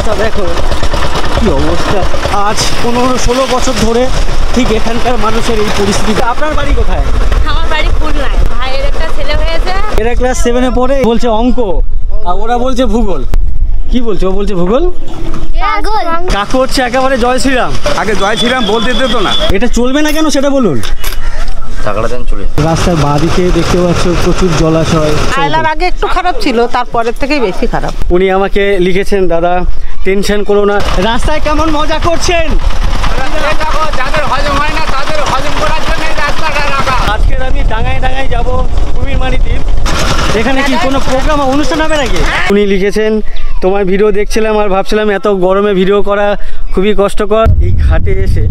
অবস্থা দেখো, কি অবস্থা। আজ 15-16 বছর ধরে ঠিক এখানকার মানুষের এই পরিস্থিতি। আপনার বাড়ি কোথায়? আমার বাড়ি খুলনায়, ভাইয়ের একটা ছেলে হয়েছে, এরা ক্লাস 7-এ পড়ে, বলছে অঙ্ক আর ওরা বলছে ভূগোল। কি বলছে? ও বলছে ভূগোল। কাকু হচ্ছে একেবারে জয় শ্রীরাম। আগে জয় শ্রীরাম বলতে দিত না। এটা চলবে না কেন সেটা বলুন। রাস্তার বাঁদিকে দেখতে পাচ্ছ প্রচুর জলাশয়। আয়লার আগে একটু খারাপ ছিল, তারপরের থেকেই বেশি খারাপ। উনি আমাকে লিখেছেন, দাদা টেনশন করো না। রাস্তায় কেমন মজা করছেন? যাদের হজম হয় না তাদের হজম করার জন্য রাস্তাটা রাখা। আজকের আমি ডাঙায় ডাঙায় যাব, কুমিরমারি দ্বীপ। এখানে কি কোনো প্রোগ্রাম অনুষ্ঠান হবে নাকি? উনি লিখেছেন, তোমার ভিডিও দেখছিলাম আর ভাবছিলাম এত গরমে ভিডিও করা খুবই কষ্টকর। এই ঘাটে এসে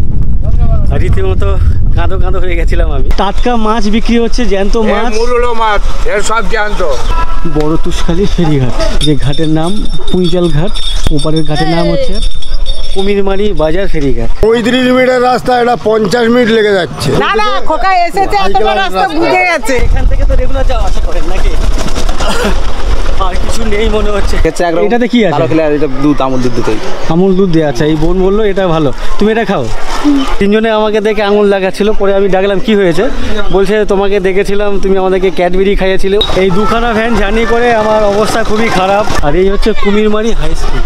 রীতিমতো কাঁদো কাঁদো হয়ে গেছিলাম আমি। টাটকা মাছ বিক্রি হচ্ছে, জ্যান্ত মাছ, মুরুলো মাছ, এর সব জ্যান্ত। বড় তুষখালী ফেরিঘাট, যে ঘাটের নাম পুঁইজাল ঘাট, ওপারের ঘাটের নাম হচ্ছে কুমিরমারি বাজার ফেরিঘাট। 35 মিনিটের রাস্তা, এটা 50 মিনিট লেগে যাচ্ছে। না না, খোকা এসেছে, এতটা রাস্তা বুঝে গেছে। এখান থেকে তো রেগুলার যাওয়া আসা করেন নাকি? আর কিছু নেই মনে হচ্ছে। এটাতে কি আছে? এটা দুধ, আমুল দুধ দুটোই। আমুল দুধ দেওয়া আছে। এই বোন বললো এটা ভালো, তুমি এটা খাও। তিনজনে আমাকে দেখে আঙুল লাগাচ্ছিল, পরে আমি ডাকলাম কি হয়েছে, বলছে তোমাকে দেখেছিলাম, তুমি আমাদেরকে ক্যাডবেরি খাইয়েছিলে। এই দুখানা ভ্যান জার্নি করে আমার অবস্থা খুবই খারাপ। আর এই হচ্ছে Kumirmari high school.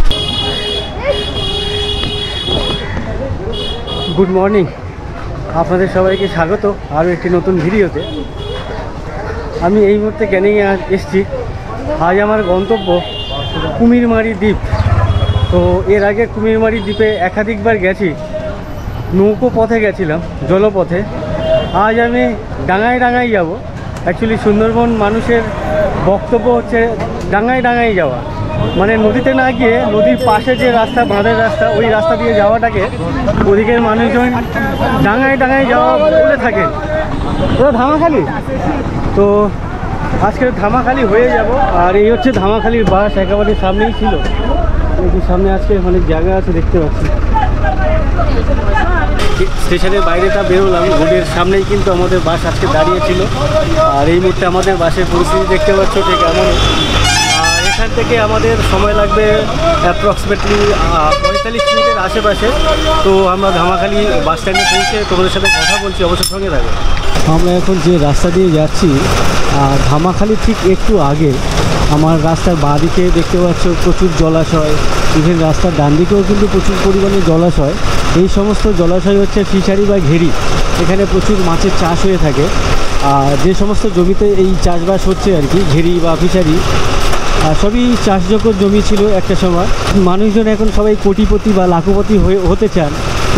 Good morning, আপনাদের সবাইকে স্বাগত আরও একটি নতুন ভিডিওতে। আমি এই মুহূর্তে ক্যানিংয়ে এসেছি। আজ আমার গন্তব্য কুমিরমারি দ্বীপ। তো এর আগে কুমিরমারি দ্বীপে একাধিকবার গেছি, নৌকো পথে গেছিলাম, জলপথে। আজ আমি ডাঙায় ডাঙায় যাব। অ্যাকচুয়ালি সুন্দরবন মানুষের বক্তব্য হচ্ছে ডাঙায় ডাঙায় যাওয়া, মানে নদীতে না গিয়ে নদীর পাশে যে রাস্তা, বাঁধের রাস্তা, ওই রাস্তা দিয়ে যাওয়াটাকে ওদিকের মানুষজন ডাঙায় ডাঙায় যাওয়া বলে থাকেন। ওরা ধামাখালি, তো আজকে ধামাখালি হয়ে যাব। আর এই হচ্ছে ধামাখালির বাস, একেবারে সামনেই ছিল। এই সামনে আজকে অনেক জায়গা আছে দেখতে পাচ্ছি। স্টেশনের বাইরেটা বেরোলাম, রোডের সামনেই কিন্তু আমাদের বাস আজকে দাঁড়িয়েছিল। আর এই মুহূর্তে আমাদের বাসের পরিস্থিতি দেখতে পাচ্ছ ঠিক এমন। আর এখান থেকে আমাদের সময় লাগবে অ্যাপ্রক্সিমেটলি 45 মিনিটের আশেপাশে। তো আমরা ধামাখালি বাস স্ট্যান্ডে পৌঁছে তোমাদের সাথে কথা বলছি, অবশ্যই সঙ্গে থাকবে। আমরা এখন যে রাস্তা দিয়ে যাচ্ছি, ধামাখালি ঠিক একটু আগে আমার রাস্তার বাঁ দিকে দেখতে পাচ্ছ প্রচুর জলাশয়। ইভেন রাস্তার ডান দিকেও কিন্তু প্রচুর পরিমাণে জলাশয়। এই সমস্ত জলাশয় হচ্ছে ফিশারি বা ঘেরি। এখানে প্রচুর মাছের চাষ হয়ে থাকে। আর যে সমস্ত জমিতে এই চাষবাস হচ্ছে আর কি, ঘেরি বা ফিশারি, সবই চাষযোগ্য জমি ছিল একটা সময়। মানুষজন এখন সবাই কোটিপতি বা লাখপতি হতে চান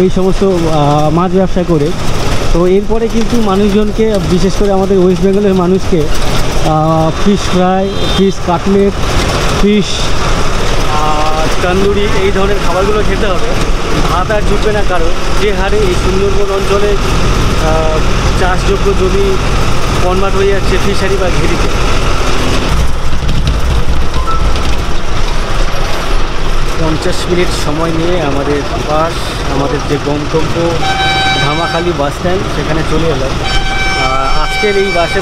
এই সমস্ত মাছ ব্যবসা করে। তো এরপরে কিন্তু মানুষজনকে, বিশেষ করে আমাদের ওয়েস্ট বেঙ্গলের মানুষকে fish fry, fish cutlet, fish tandoori, এই ধরনের খাবারগুলো খেতে হবে। ভাত আর জুটবে না, কারণ যে হারে এই সুন্দরবন অঞ্চলে চাষযোগ্য জমি কনভার্ট হয়ে যাচ্ছে ফিশারি বা ঘেরিতে। 50 মিনিট সময় নিয়ে আমাদের বাস, আমাদের যে গন্তব্য ধামাখালি বাস স্ট্যান্ড, সেখানে চলে এলাম। আজকের এই বাসে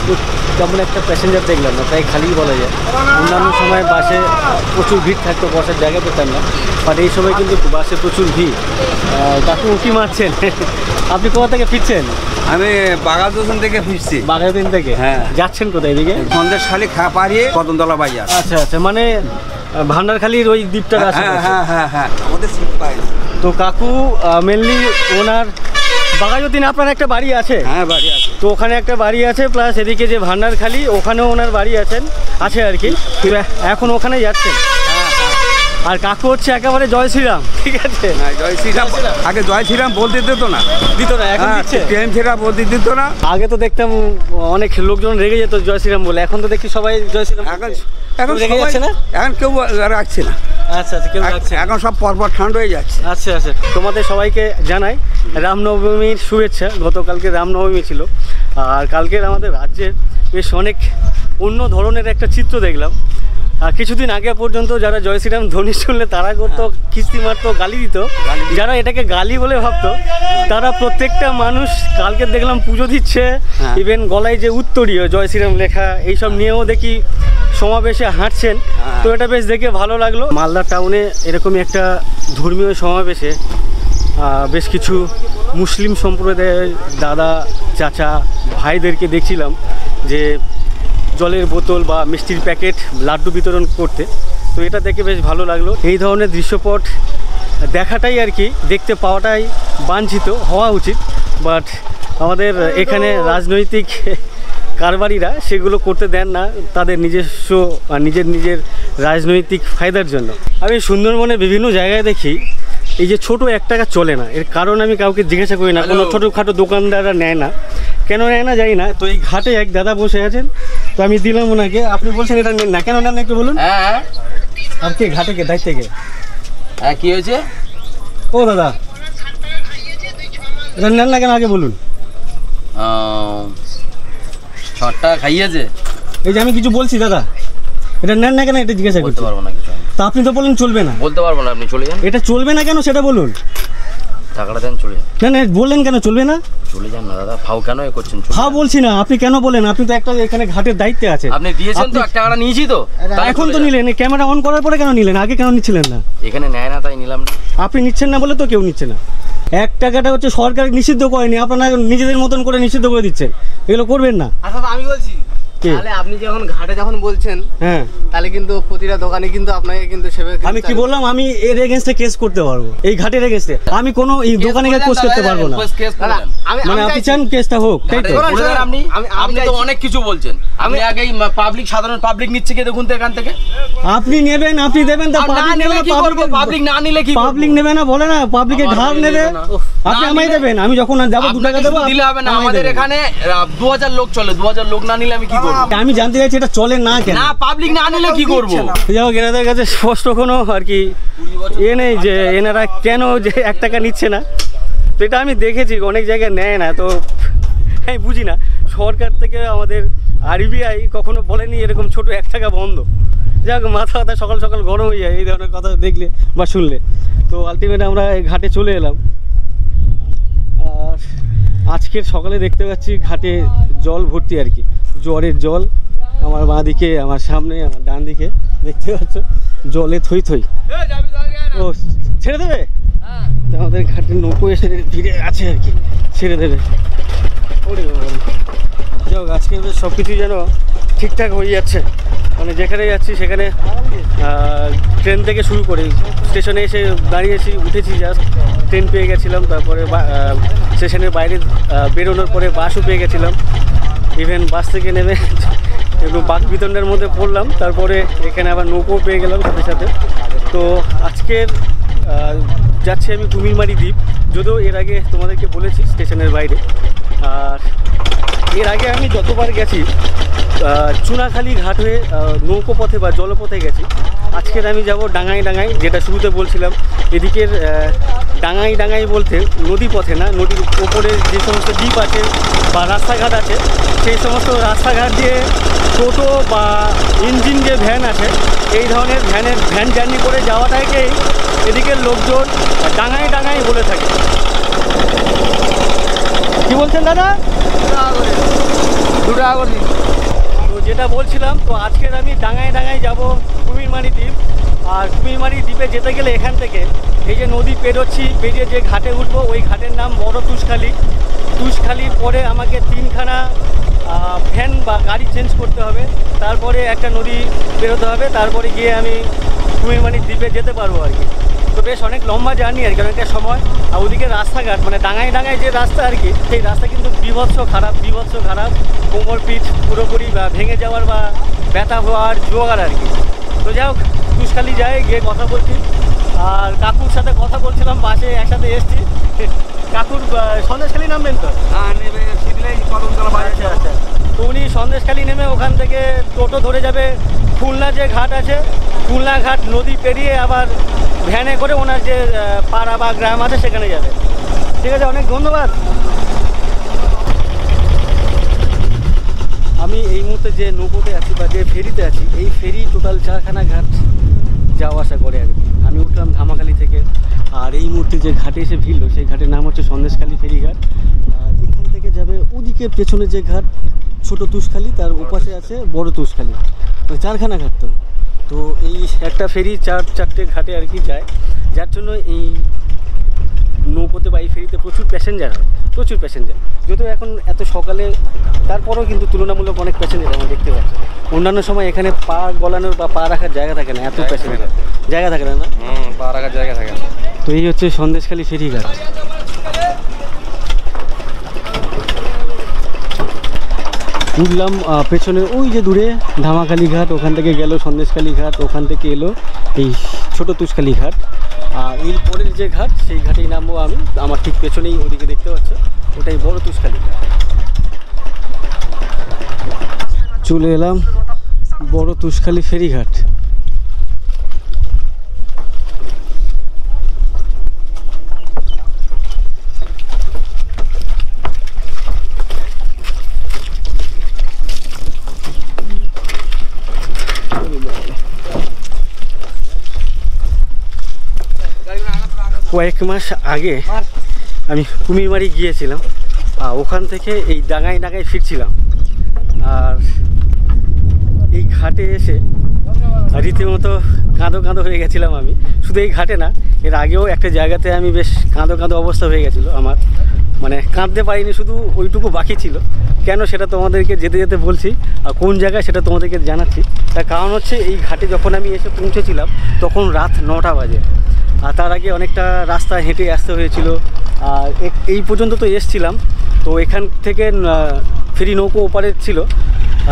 তেমন একটা প্যাসেঞ্জার দেখলাম না, প্রায় খালি বলা যায়। অন্যান্য সময় বাসে প্রচুর ভিড় থাকতো, বসার জায়গা পেতাম না, বাট এই সময় কিন্তু বাসে প্রচুর ভিড়। কাকু উঁকি মারছেন। আপনি কোথা থেকে ফিরছেন? আমি বাঘাযতীন থেকে ফিরছি। বাঘাযতীন থেকে? হ্যাঁ। যাচ্ছেন কোথায়? এদিকে সন্দেশখালী খা পাড়িয়ে কদমতলা বাজার। আচ্ছা আচ্ছা, মানে ভান্ডারখালির ওই দ্বীপটার আছে। হ্যাঁ হ্যাঁ হ্যাঁ, আমাদের সিট পাই। তো কাকু মেনলি ওনার বাঘাযতীন আপনার একটা বাড়ি আছে? হ্যাঁ, বাড়ি আছে। তো ওখানে একটা বাড়ি আছে, প্লাস এদিকে যে ভান্ডারখালি, ওখানেও ওনার বাড়ি আছে আর কি। এখন ওখানে যাচ্ছেন। আর কাকু হচ্ছে একেবারে জয় শ্রীরাম, ঠিক আছে? জয় শ্রীরাম। আগে জয় শ্রীরাম বলতে দিত না। দিত না, এখন দিচ্ছে। প্রেম ছেড়া বলতে দিত না। আগে তো দেখতাম অনেক লোকজন রেগে যেত জয় শ্রীরাম বলে, এখন তো দেখি সবাই জয় শ্রীরাম। এখন রেগে যাচ্ছে না? এখন কেউ রাখছে না। আচ্ছা আচ্ছা, কেউ রাখছে না। এখন সব পরপর ঠান্ডা হয়ে যাচ্ছে। আচ্ছা আচ্ছা, তোমাদের সবাইকে জানাই রামনবমীর শুভেচ্ছা। গতকালকে রামনবমী ছিল। আর কালকের আমাদের রাজ্যের বেশ অনেক অন্য ধরনের একটা চিত্র দেখলাম। কিছুদিন আগে পর্যন্ত যারা জয় শ্রীরাম ধ্বনি শুনলে তারা করতো কিস্তি মারতো, গালি দিত। যারা এটাকে গালি বলে ভাবতো, তারা প্রত্যেকটা মানুষ কালকে দেখলাম পুজো দিচ্ছে। ইভেন গলায় যে উত্তরীয় জয় শ্রীরাম লেখা, এইসব নিয়েও দেখি সমাবেশে হাঁটছেন, তো এটা বেশ দেখে ভালো লাগলো। মালদা টাউনে এরকমই একটা ধর্মীয় সমাবেশে বেশ কিছু মুসলিম সম্প্রদায়ের দাদা চাচা ভাইদেরকে দেখছিলাম যে জলের বোতল বা মিষ্টির প্যাকেট লাড্ডু বিতরণ করতে। তো এটা দেখে বেশ ভালো লাগলো। এই ধরনের দৃশ্যপট দেখাটাই আর কি, দেখতে পাওয়াটাই বাঞ্ছিত হওয়া উচিত, বাট আমাদের এখানে রাজনৈতিক কারবারিরা সেগুলো করতে দেন না তাদের নিজস্ব নিজের রাজনৈতিক ফায়দার জন্য। আমি সুন্দরবনের বিভিন্ন জায়গায় দেখি এই যে ছোট 1 টাকা চলে না, এর কারণ আমি কাউকে জিজ্ঞাসা করি না, কোনো ছোটোখাটো দোকানদাররা নেয় না, কেন নেয় না জানি না। তো এই ঘাটে এক দাদা বসে আছেন, তো আমি দিলাম ওনাকে। আপনি বলছেন এটা নেন না, কেন নেন না একটু বলুন। হ্যাঁ আর কে ঘাটে কে দায়িত্বে কে? হ্যাঁ কি হয়েছে? ও দাদা এটা নেন না কেন আগে বলুন। 6 টাকা খাইয়েছে। এই যে আমি কিছু বলছি দাদা, এটা নেন না কেন এটা জিজ্ঞাসা করতে বলতে পারবো না কিছু, তা আপনি তো বলেন চলবে না। বলতে পারবো না, আপনি চলে যান। এটা চলবে না কেন সেটা বলুন। টাকাটা দেন, চলে যান। না না বললেন কেন চলবে না? চলে যান না দাদা, ফাও কেন এ করছেন? হ্যাঁ বলছি না, আপনি কেন বলেন? আপনি তো একটা এখানে ঘাটের দায়িত্বে আছেন। আপনি দিয়েছেন তো, 1 টাকাটা নিয়েছি তো, তাই এখন চলে তো যান। নিলেন, ক্যামেরা অন করার পরে কেন নিলেন? আগে কেন নিচ্ছিলেন না? এখানে নেয় না তাই নিলাম না। আপনি নিচ্ছেন না বলে তো কেউ নিচ্ছে না। 1 টাকাটা হচ্ছে সরকার নিষিদ্ধ করেনি, আপনারা নিজেদের মতন করে নিষিদ্ধ করে দিচ্ছেন। এগুলো করবেন না। আচ্ছা আমি বলছি, কি? তাহলে আপনি যখন ঘাটে যখন বলছেন, হ্যাঁ তাহলে কিন্তু প্রতিটা দোকানে কিন্তু আপনাকে কিন্তু সেভাবে আমি কি বললাম, আমি এর এগেনস্টে কেস করতে পারবো, এই ঘাটের এগেনস্টে। আমি কোনো এই দোকানে গিয়ে কেস করতে পারবো না। মানে আপনি চান কেসটা হোক, তাই তো? আপনি তো অনেক কিছু বলছেন। আমি আগে পাবলিক, সাধারণ পাবলিক নিচ্ছে কে দেখুন তো এখান থেকে। আপনি নেবেন, আপনি দেবেন, তা আর না নিলে কি করবো? পাবলিক না নিলে কি করবো? পাবলিক নেবে না বলে না, পাবলিকের ধার নেবে। আপনি আমায় দেবেন, আমি যখন যাবো 2 টাকা দেবো। দিলে হবে না, আমাদের এখানে 2000 লোক চলে, 2000 লোক না নিলে আমি কি করবো? আমি জানতে চাইছি এটা চলে না কেন? না পাবলিক না নিলে কি করবো? যাই হোক, এনাদের কাছে স্পষ্ট কোনো আর কি এ নেই যে এনারা কেন যে 1 টাকা নিচ্ছে না। তো এটা আমি দেখেছি অনেক জায়গায় নেয় না, তো আমি বুঝি না। সরকার থেকে আমাদের আরবিআই কখনো বলেনি এরকম ছোট 1 টাকা বন্ধ। যাই হোক, মাথা সকাল সকাল গরম হয়ে যায় এই ধরনের কথা দেখলে বা শুনলে। তো আলটিমেট আমরা এই ঘাটে চলে এলাম। আর আজকের সকালে দেখতে পাচ্ছি ঘাটে জল ভর্তি আর কি, জোয়ারের জল। আমার বাঁ দিকে, আমার সামনে, আমার ডান দিকে দেখতে পাচ্ছ জলে থই থই। ও ছেড়ে দেবে? আমাদের ঘাটের নৌকো এসে ফিরে আছে আর কি, ছেড়ে দেবে। ওরে যাই হোক, আজকে সব কিছুই যেন ঠিকঠাক হয়ে যাচ্ছে। মানে যেখানে যাচ্ছি সেখানে ট্রেন থেকে শুরু করে স্টেশনে এসে দাঁড়িয়েছি, উঠেছি, জাস্ট ট্রেন পেয়ে গেছিলাম। তারপরে স্টেশনের বাইরে বেরোনোর পরে বাসও পেয়ে গেছিলাম। ইভেন বাস থেকে নেমে একটু বাক বিতণ্ডের মধ্যে পড়লাম, তারপরে এখানে আবার নৌকো পেয়ে গেলাম সাথে সাথে। তো আজকের যাচ্ছি আমি কুমিরমারি দ্বীপ, যদিও এর আগে তোমাদেরকে বলেছি স্টেশনের বাইরে। আর এর আগে আমি যতবার গেছি চুনাখালি ঘাট হয়ে নৌকো পথে বা জলপথে গেছি। আজকের আমি যাব ডাঙাই ডাঙাই, যেটা শুরুতে বলছিলাম। এদিকের ডাঙাই ডাঙাই বলতে নদী পথে না, নদীর ওপরে যে সমস্ত দ্বীপ আছে বা রাস্তাঘাট আছে, সেই সমস্ত রাস্তাঘাট দিয়ে টোটো বা ইঞ্জিন যে ভ্যান আছে, এই ধরনের ভ্যান জার্নি করে যাওয়াটাকেই এদিকের লোকজন ডাঙাই ডাঙাই বলে থাকে। কি বলছেন দাদা? 2 টাকা করে দিন। তো যেটা বলছিলাম, তো আজকের আমি ডাঙায় ডাঙায় যাব কুমিরমারি দ্বীপ। আর কুমিরমারি দ্বীপে যেতে গেলে এখান থেকে এই যে নদী পেরোচ্ছি, পেরিয়ে যে ঘাটে উঠবো ওই ঘাটের নাম বড় তুষখালি। তুষখালির পরে আমাকে 3খানা ভ্যান বা গাড়ি চেঞ্জ করতে হবে, তারপরে একটা নদী পেরোতে হবে, তারপরে গিয়ে আমি কুমিরমারি দ্বীপে যেতে পারবো আর কি। তো বেশ অনেক লম্বা জার্নি আর কি, অনেকটা সময়। আর ওদিকে রাস্তাঘাট মানে ডাঙায় ডাঙায় যে রাস্তা আর কি, সেই রাস্তা কিন্তু বিভৎস খারাপ। কোমর পিঠ পুরোপুরি বা ভেঙে যাওয়ার বা ব্যথা হওয়ার জোগাড় আর কি। তো যাই হোক, তুষখালি যাই, গিয়ে কথা বলছি। আর কাকুর সাথে কথা বলছিলাম, বাসে একসাথে এসছি। কাকুর সন্দেশখালি নামবেন তো? হ্যাঁ নেবে, শীতলাই কদমতলা বাজার। আচ্ছা আচ্ছা। তো উনি সন্দেশখালি নেমে ওখান থেকে টোটো ধরে যাবে খুলনা যে ঘাট আছে, খুলনা ঘাট নদী পেরিয়ে আবার ভ্যানে করে ওনার যে পাড়া বা গ্রাম আছে সেখানে যাবে। ঠিক আছে, অনেক ধন্যবাদ। আমি এই মুহূর্তে যে নৌকোতে আছি বা যে ফেরিতে আছি, এই ফেরি টোটাল 4খানা ঘাট যাওয়া আসা করে আর কি। আমি উঠলাম ধামাখালি থেকে, আর এই মুহূর্তে যে ঘাটে এসে ভিড়ল সেই ঘাটের নাম হচ্ছে সন্দেশখালি ফেরিঘাট। আর এখান থেকে যাবে ওদিকে পেছনে যে ঘাট ছোট তুষখালি, তার ওপাশে আছে বড় তুষখালি, মানে 4খানা ঘাট। তো এই একটা ফেরি চারটে ঘাটে আর কি যায়, যার জন্য এই নৌকোতে বা এই ফেরিতে প্রচুর প্যাসেঞ্জার হয়, প্রচুর প্যাসেঞ্জার। যদিও এখন এত সকালে, তারপরেও কিন্তু তুলনামূলক অনেক প্যাসেঞ্জার আমরা দেখতে পাচ্ছি। অন্যান্য সময় এখানে পা গলানোর বা পা রাখার জায়গা থাকে না, এত প্যাসেঞ্জার জায়গা থাকে না। পা রাখার জায়গা থাকে না। তো এই হচ্ছে সন্দেশখালী ফেরিঘাট। উঠলাম পেছনে ওই যে দূরে ধামাখালি ঘাট, ওখান থেকে গেল সন্দেশখালী ঘাট, ওখান থেকে এলো এই ছোট তুষখালী ঘাট। আর এর পরের যে ঘাট, সেই ঘাটেই নামবো আমি। আমার ঠিক পেছনেই ওদিকে দেখতে পাচ্ছ, ওটাই বড় তুষখালী ঘাট। চলে এলাম বড় তুষখালী ফেরিঘাট। কয়েক মাস আগে আমি কুমিরমারি গিয়েছিলাম, ওখান থেকে এই ডাঙায় ডাঙায় ফিরছিলাম। আর এই ঘাটে এসে রীতিমতো কাঁদো কাঁদো হয়ে গেছিলাম আমি। শুধু এই ঘাটে না, এর আগেও একটা জায়গাতে আমি বেশ কাঁদো কাঁদো অবস্থা হয়ে গেছিলো আমার, মানে কাঁদতে পারিনি, শুধু ওইটুকু বাকি ছিল। কেন সেটা তোমাদেরকে যেতে যেতে বলছি, আর কোন জায়গায় সেটা তোমাদেরকে জানাচ্ছি। তার কারণ হচ্ছে এই ঘাটে যখন আমি এসে পৌঁছেছিলাম তখন রাত 9টা বাজে। আর তার আগে অনেকটা রাস্তা হেঁটে আসতে হয়েছিল। আর এই পর্যন্ত তো এসছিলাম, তো এখান থেকে ফেরি নৌকো ওপারে ছিল।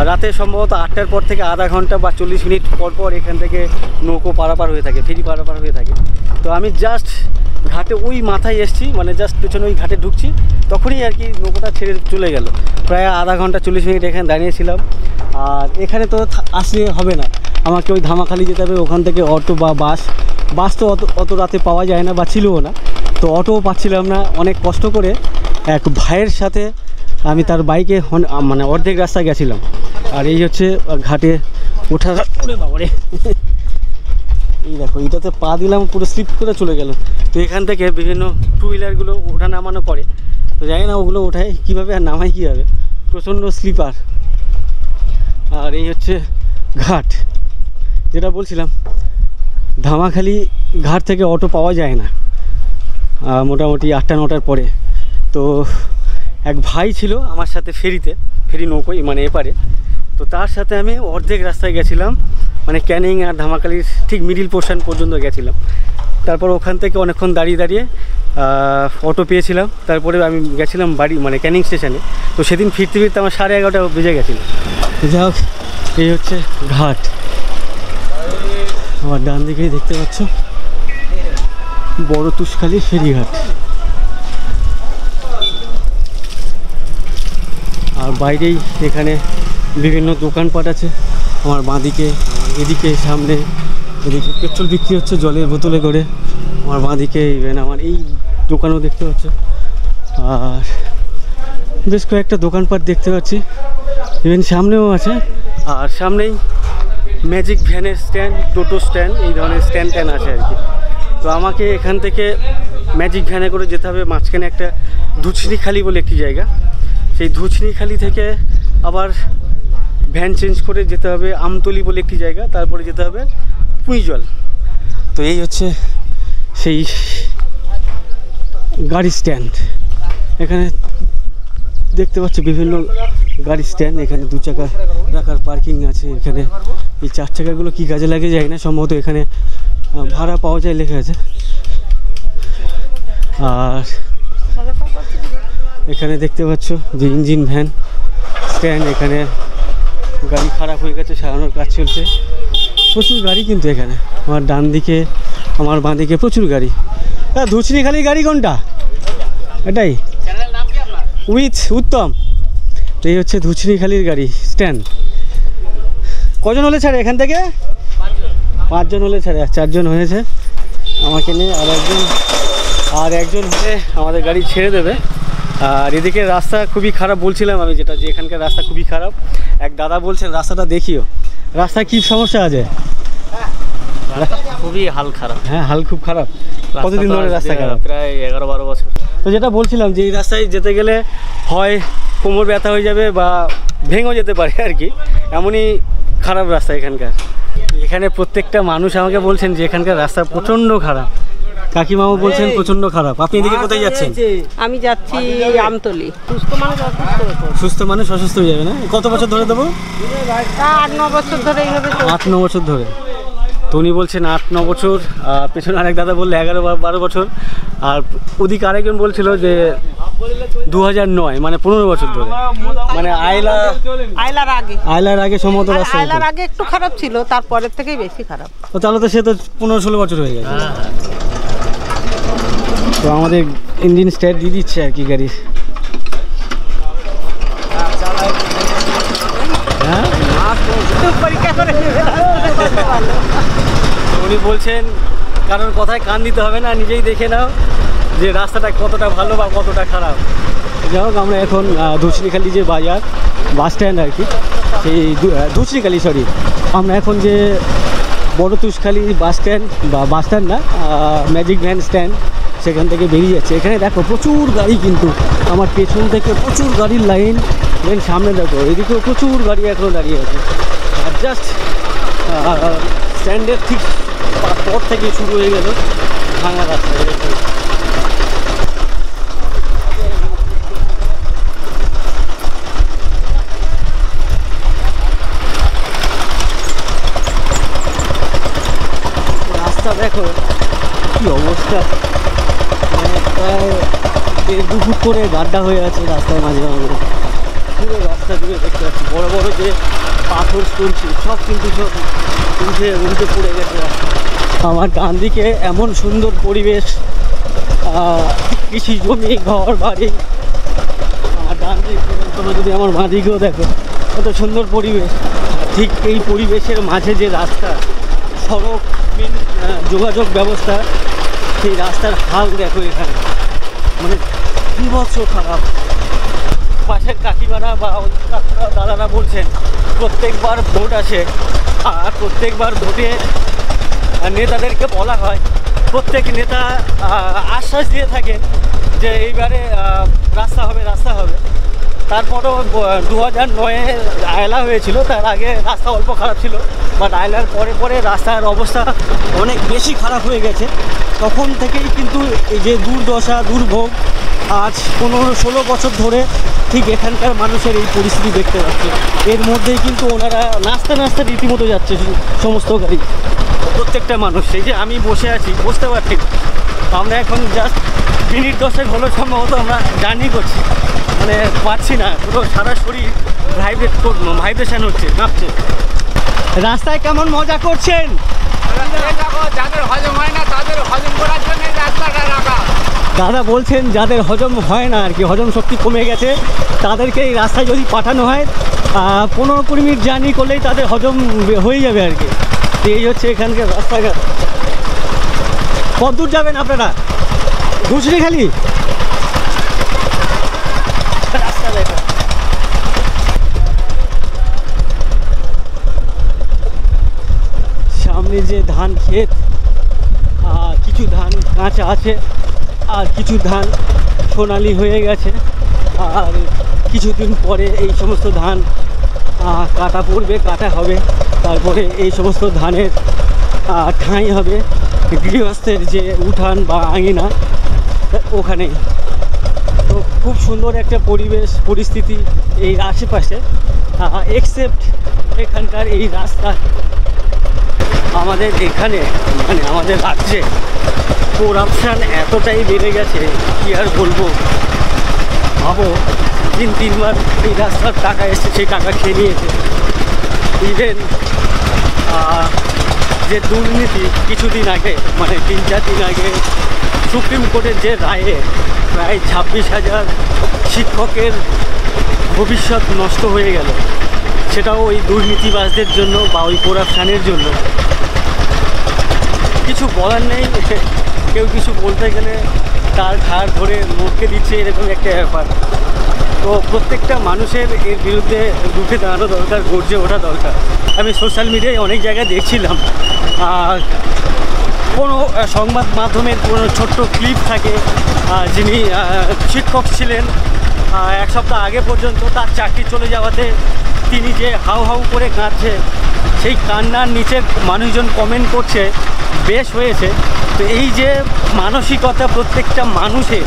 রাতে সম্ভবত 8টার পর থেকে আধা ঘন্টা বা 40 মিনিট পর পর এখান থেকে নৌকো পারাপার হয়ে থাকে, ফেরি পারাপার হয়ে থাকে। তো আমি জাস্ট ঘাটে ওই মাথায় এসছি, মানে জাস্ট পেছনে ওই ঘাটে ঢুকছি, তখনই আর কি নৌকোটা ছেড়ে চলে গেল। প্রায় আধা ঘন্টা 40 মিনিট এখানে দাঁড়িয়েছিলাম। আর এখানে তো আসলে হবে না, আমাকে ওই ধামাখালি যেতে হবে, ওখান থেকে অটো বা বাস তো অত রাতে পাওয়া যায় না বা ছিলও না, তো অটোও পাচ্ছিলাম না। অনেক কষ্ট করে এক ভাইয়ের সাথে আমি তার বাইকে মানে অর্ধেক রাস্তা গেছিলাম। আর এই হচ্ছে ঘাটে ওঠার, ওরে বাবারে, এই দেখো এটাতে পা দিলাম, পুরো স্লিপ করে চলে গেল। তো এখান থেকে বিভিন্ন টু হুইলারগুলো ওঠা নামানো করে, তো জানি না ওগুলো ওঠায় কীভাবে আর নামায় কীভাবে, প্রচণ্ড স্লিপার। আর এই হচ্ছে ঘাট, যেটা বলছিলাম, ধামাখালি ঘাট থেকে অটো পাওয়া যায় না মোটামুটি 8টা-9টার পরে। তো এক ভাই ছিল আমার সাথে ফেরি নৌকোয়, মানে এপারে। তো তার সাথে আমি অর্ধেক রাস্তায় গেছিলাম, মানে ক্যানিং আর ধামাখালির ঠিক মিডিল পোর্শন পর্যন্ত গেছিলাম। তারপর ওখান থেকে অনেকক্ষণ দাঁড়িয়ে অটো পেয়েছিলাম। তারপরে আমি গেছিলাম বাড়ি, মানে ক্যানিং স্টেশনে। তো সেদিন ফিরতে আমার 11:30 বেজে গেছিলো। যাই হোক, এই হচ্ছে ঘাট। আমার ডান দিকেই দেখতে পাচ্ছ বড় তুষখালী ফেরিঘাট। আর বাইরেই এখানে বিভিন্ন দোকানপাট আছে। আমার বাঁদিকে, এদিকে সামনে, এদিকে পেট্রোল বিক্রি হচ্ছে জলের বোতলে করে। আমার বাঁদিকে ইভেন আমার এই দোকানও দেখতে পাচ্ছ। আর বেশ কয়েকটা দোকানপাট দেখতে পাচ্ছি, ইভেন সামনেও আছে। আর সামনেই ম্যাজিক ভ্যানের স্ট্যান্ড, টোটো স্ট্যান্ড, এই ধরনের স্ট্যান্ড আছে আর কি। তো আমাকে এখান থেকে ম্যাজিক ভ্যানে করে যেতে হবে মাঝখানে একটা ধুচনিখালি বলে একটি জায়গা। সেই ধুচনিখালি থেকে আবার ভ্যান চেঞ্জ করে যেতে হবে আমতলি বলে একটি জায়গা, তারপরে যেতে হবে পুঁইজল। তো এই হচ্ছে সেই গাড়ি স্ট্যান্ড। এখানে দেখতে পাচ্ছি বিভিন্ন গাড়ি স্ট্যান্ড, এখানে 2 চাকা রাখার পার্কিং আছে। এখানে এই 4 চাকাগুলো কী কাজে লাগে যায় না, সম্ভবত এখানে ভাড়া পাওয়া যায় লেখা আছে। আর এখানে দেখতে পাচ্ছ যে ইঞ্জিন ভ্যান স্ট্যান্ড, এখানে গাড়ি খারাপ হয়ে গেছে, সারানোর কাজ চলছে। প্রচুর গাড়ি কিন্তু এখানে। আমার ডান দিকে, আমার বাঁ দিকে প্রচুর গাড়ি। ধুচনিখালি গাড়ি কোনটা? এটাই উইথ উত্তম। তো এই হচ্ছে ধুচনিখালির গাড়ি স্ট্যান্ড। কজন হলে ছাড়ে এখান থেকে? 5 জন হলে ছাড়ে, 4 জন হয়েছে আমাকে নিয়ে। আর একজন হলে আমাদের গাড়ি ছেড়ে দেবে। আর এদিকে রাস্তা খুবই খারাপ বলছিলাম আমি, যেটা যে এখানকার রাস্তা খুবই খারাপ। এক দাদা বলছেন রাস্তাটা দেখিও, রাস্তায় কী সমস্যা আছে? খুবই হাল খারাপ। হ্যাঁ, হাল খুব খারাপ। কতদিন ধরে রাস্তা খারাপ? প্রায় 11-12 বছর। তো যেটা বলছিলাম যে এই রাস্তায় যেতে গেলে হয় কোমর ব্যথা হয়ে যাবে বা ভেঙেও যেতে পারে আর কি, এমনই খারাপ রাস্তা এখানকার। এখানে প্রত্যেকটা মানুষ আমাকে বলছেন যে এখানকার রাস্তা প্রচণ্ড খারাপ। কাকিমাও বলছেন প্রচণ্ড খারাপ। আপনি এদিকে কোথায় যাচ্ছেন? আমি যাচ্ছি আমতলি। সুস্থ মানুষ অসুস্থ হয়ে যাবে না? কত বছর ধরে দেবো? 8-9 বছর ধরে এইভাবে 8-9 বছর ধরে। তো উনি বলছেন 8-9 বছর, পেছনে আরেক দাদা বললে 11-12 বছর, আর ওদিকে আরেকজন বলছিল যে 2009 মানে 15 বছর ধরে। মানে আইলার আগে সম্ভবত রাস্তা। আইলার আগে একটু খারাপ ছিল, তারপরের থেকেই বেশি খারাপ। তো তাহলে তো সে তো 15-16 বছর হয়ে গেছে। তো আমাদের ইঞ্জিন স্টার্ট দিয়ে দিচ্ছে আর কি গাড়ি। হ্যাঁ, পরীক্ষা করে উনি বলছেন কারোর কথায় কান দিতে হবে না, নিজেই দেখে নাও যে রাস্তাটা কতটা ভালো বা কতটা খারাপ। যাই হোক, আমরা এখন ধুসরিখালি যে বাজার বাস স্ট্যান্ড আর কি, সেই ধুসরিখালি আমরা এখন যে বড় তুষখালি বাস স্ট্যান্ড বা বাস স্ট্যান্ড না, ম্যাজিক ভ্যান স্ট্যান্ড, সেখান থেকে বেরিয়ে যাচ্ছে। এখানে দেখো প্রচুর গাড়ি, কিন্তু আমার পেছন থেকে প্রচুর গাড়ির লাইন, দেন সামনে দেখো এদিকেও প্রচুর গাড়ি এখনও দাঁড়িয়ে আছে। আর জাস্ট স্ট্যান্ডের ঠিক পর থেকে শুরু হয়ে গেল ভাঙা রাস্তা। রাস্তা দেখো কি অবস্থা, মানে প্রায় 1-2 ফুট করে গাড্ডা হয়ে আছে রাস্তায় মাঝে মাঝে। পুরো রাস্তা জুড়ে দেখতে পাচ্ছি বড় বড় যে পাথর স্টোন সব কিন্তু সব উল্টে পড়ে গেছে রাস্তা। আমার ডান দিকে এমন সুন্দর পরিবেশ, কৃষি জমি, ঘর বাড়ি। আমার ডান দিকে তোমরা যদি আমার মা দিকেও দেখো কত সুন্দর পরিবেশ। ঠিক এই পরিবেশের মাঝে যে রাস্তা, সড়ক, যোগাযোগ ব্যবস্থা, সেই রাস্তার হাল দেখো এখানে, মানে বিভৎস খারাপ। পাশের কাকিমারা বা দাদারা বলছেন প্রত্যেকবার ভোট আসে, আর প্রত্যেকবার ভোটে নেতাদেরকে বলা হয়, প্রত্যেক নেতা আশ্বাস দিয়ে থাকেন যে এইবারে রাস্তা হবে। তারপরও 2009-এ আয়লা হয়েছিল, তার আগে রাস্তা অল্প খারাপ ছিল, বাট আয়লার পরে রাস্তার অবস্থা অনেক বেশি খারাপ হয়ে গেছে। তখন থেকেই কিন্তু এই যে দুর্দশা, দুর্ভোগ, আজ 15-16 বছর ধরে ঠিক এখানকার মানুষের এই পরিস্থিতি দেখতে পাচ্ছি। এর মধ্যেই কিন্তু ওনারা নাচতে রীতিমতো যাচ্ছে সমস্ত গাড়ি, প্রত্যেকটা মানুষ। সেই যে আমি বসে আছি, বুঝতে পারছি আমরা এখন জাস্ট মিনিট 10 হলো সম্ভবত আমরা জার্নি করছি, মানে পাচ্ছি না, পুরো সারা শরীর ভাইব্রেশন হচ্ছে, কাঁপছে। রাস্তায় কেমন মজা করছেন? যাদের হজম হয় না তাদের হজম করার জন্য রাস্তাটা রাখা। দাদা বলছেন যাদের হজম হয় না আর কি, হজম শক্তি কমে গেছে, তাদেরকে এই রাস্তায় যদি পাঠানো হয় 15-20 মিনিট জার্নি করলেই তাদের হজম হয়ে যাবে আর কি। এই হচ্ছে এখানকার রাস্তাঘাট। কত দূর যাবেন আপনারা? ধুসরিখালি রাস্তা দেখা। সামনে যে ধান ক্ষেত, কিছু ধান কাঁচা আছে আর কিছু ধান সোনালি হয়ে গেছে, আর কিছুদিন পরে এই সমস্ত ধান কাটা হবে, তারপরে এই সমস্ত ধানের ঠাঁই হবে গৃহস্থের যে উঠান বা আঙিনা, ওখানে। তো খুব সুন্দর একটা পরিস্থিতি এই আশেপাশে, এক্সেপ্ট এখানকার এই রাস্তা। আমাদের এখানে মানে আমাদের রাজ্যে করাপশান এতটাই বেড়ে গেছে, কি আর বলবো। ভাবো 3 বার এই রাস্তার টাকা এসছে, সেই টাকা খেয়ে নিয়েছে। ইভেন যে দুর্নীতি কিছুদিন আগে, মানে 3-4 দিন আগে সুপ্রিম কোর্টের যে রায়ে প্রায় 26,000 শিক্ষকের ভবিষ্যৎ নষ্ট হয়ে গেল, সেটাও ওই দুর্নীতিবাজদের জন্য বা ওই করাপশানের জন্য। কিছু বলার নেই, কেউ কিছু বলতে গেলে তার ঘাড় ধরে মুখকে দিচ্ছে, এরকম একটা ব্যাপার। তো প্রত্যেকটা মানুষের এর বিরুদ্ধে রুখে দাঁড়ানো দরকার, গর্জে ওঠা দরকার। আমি সোশ্যাল মিডিয়ায় অনেক জায়গায় দেখছিলাম, কোনো সংবাদ মাধ্যমের কোনো ছোট্ট ক্লিপ থাকে, যিনি শিক্ষক ছিলেন, এক সপ্তাহ আগে পর্যন্ত তার চাকরি চলে যাওয়াতে তিনি যে হাউ হাউ করে কাঁদছে, সেই কান্নার নিচে মানুষজন কমেন্ট করছে বেশ হয়েছে। তো এই যে মানসিকতা প্রত্যেকটা মানুষের,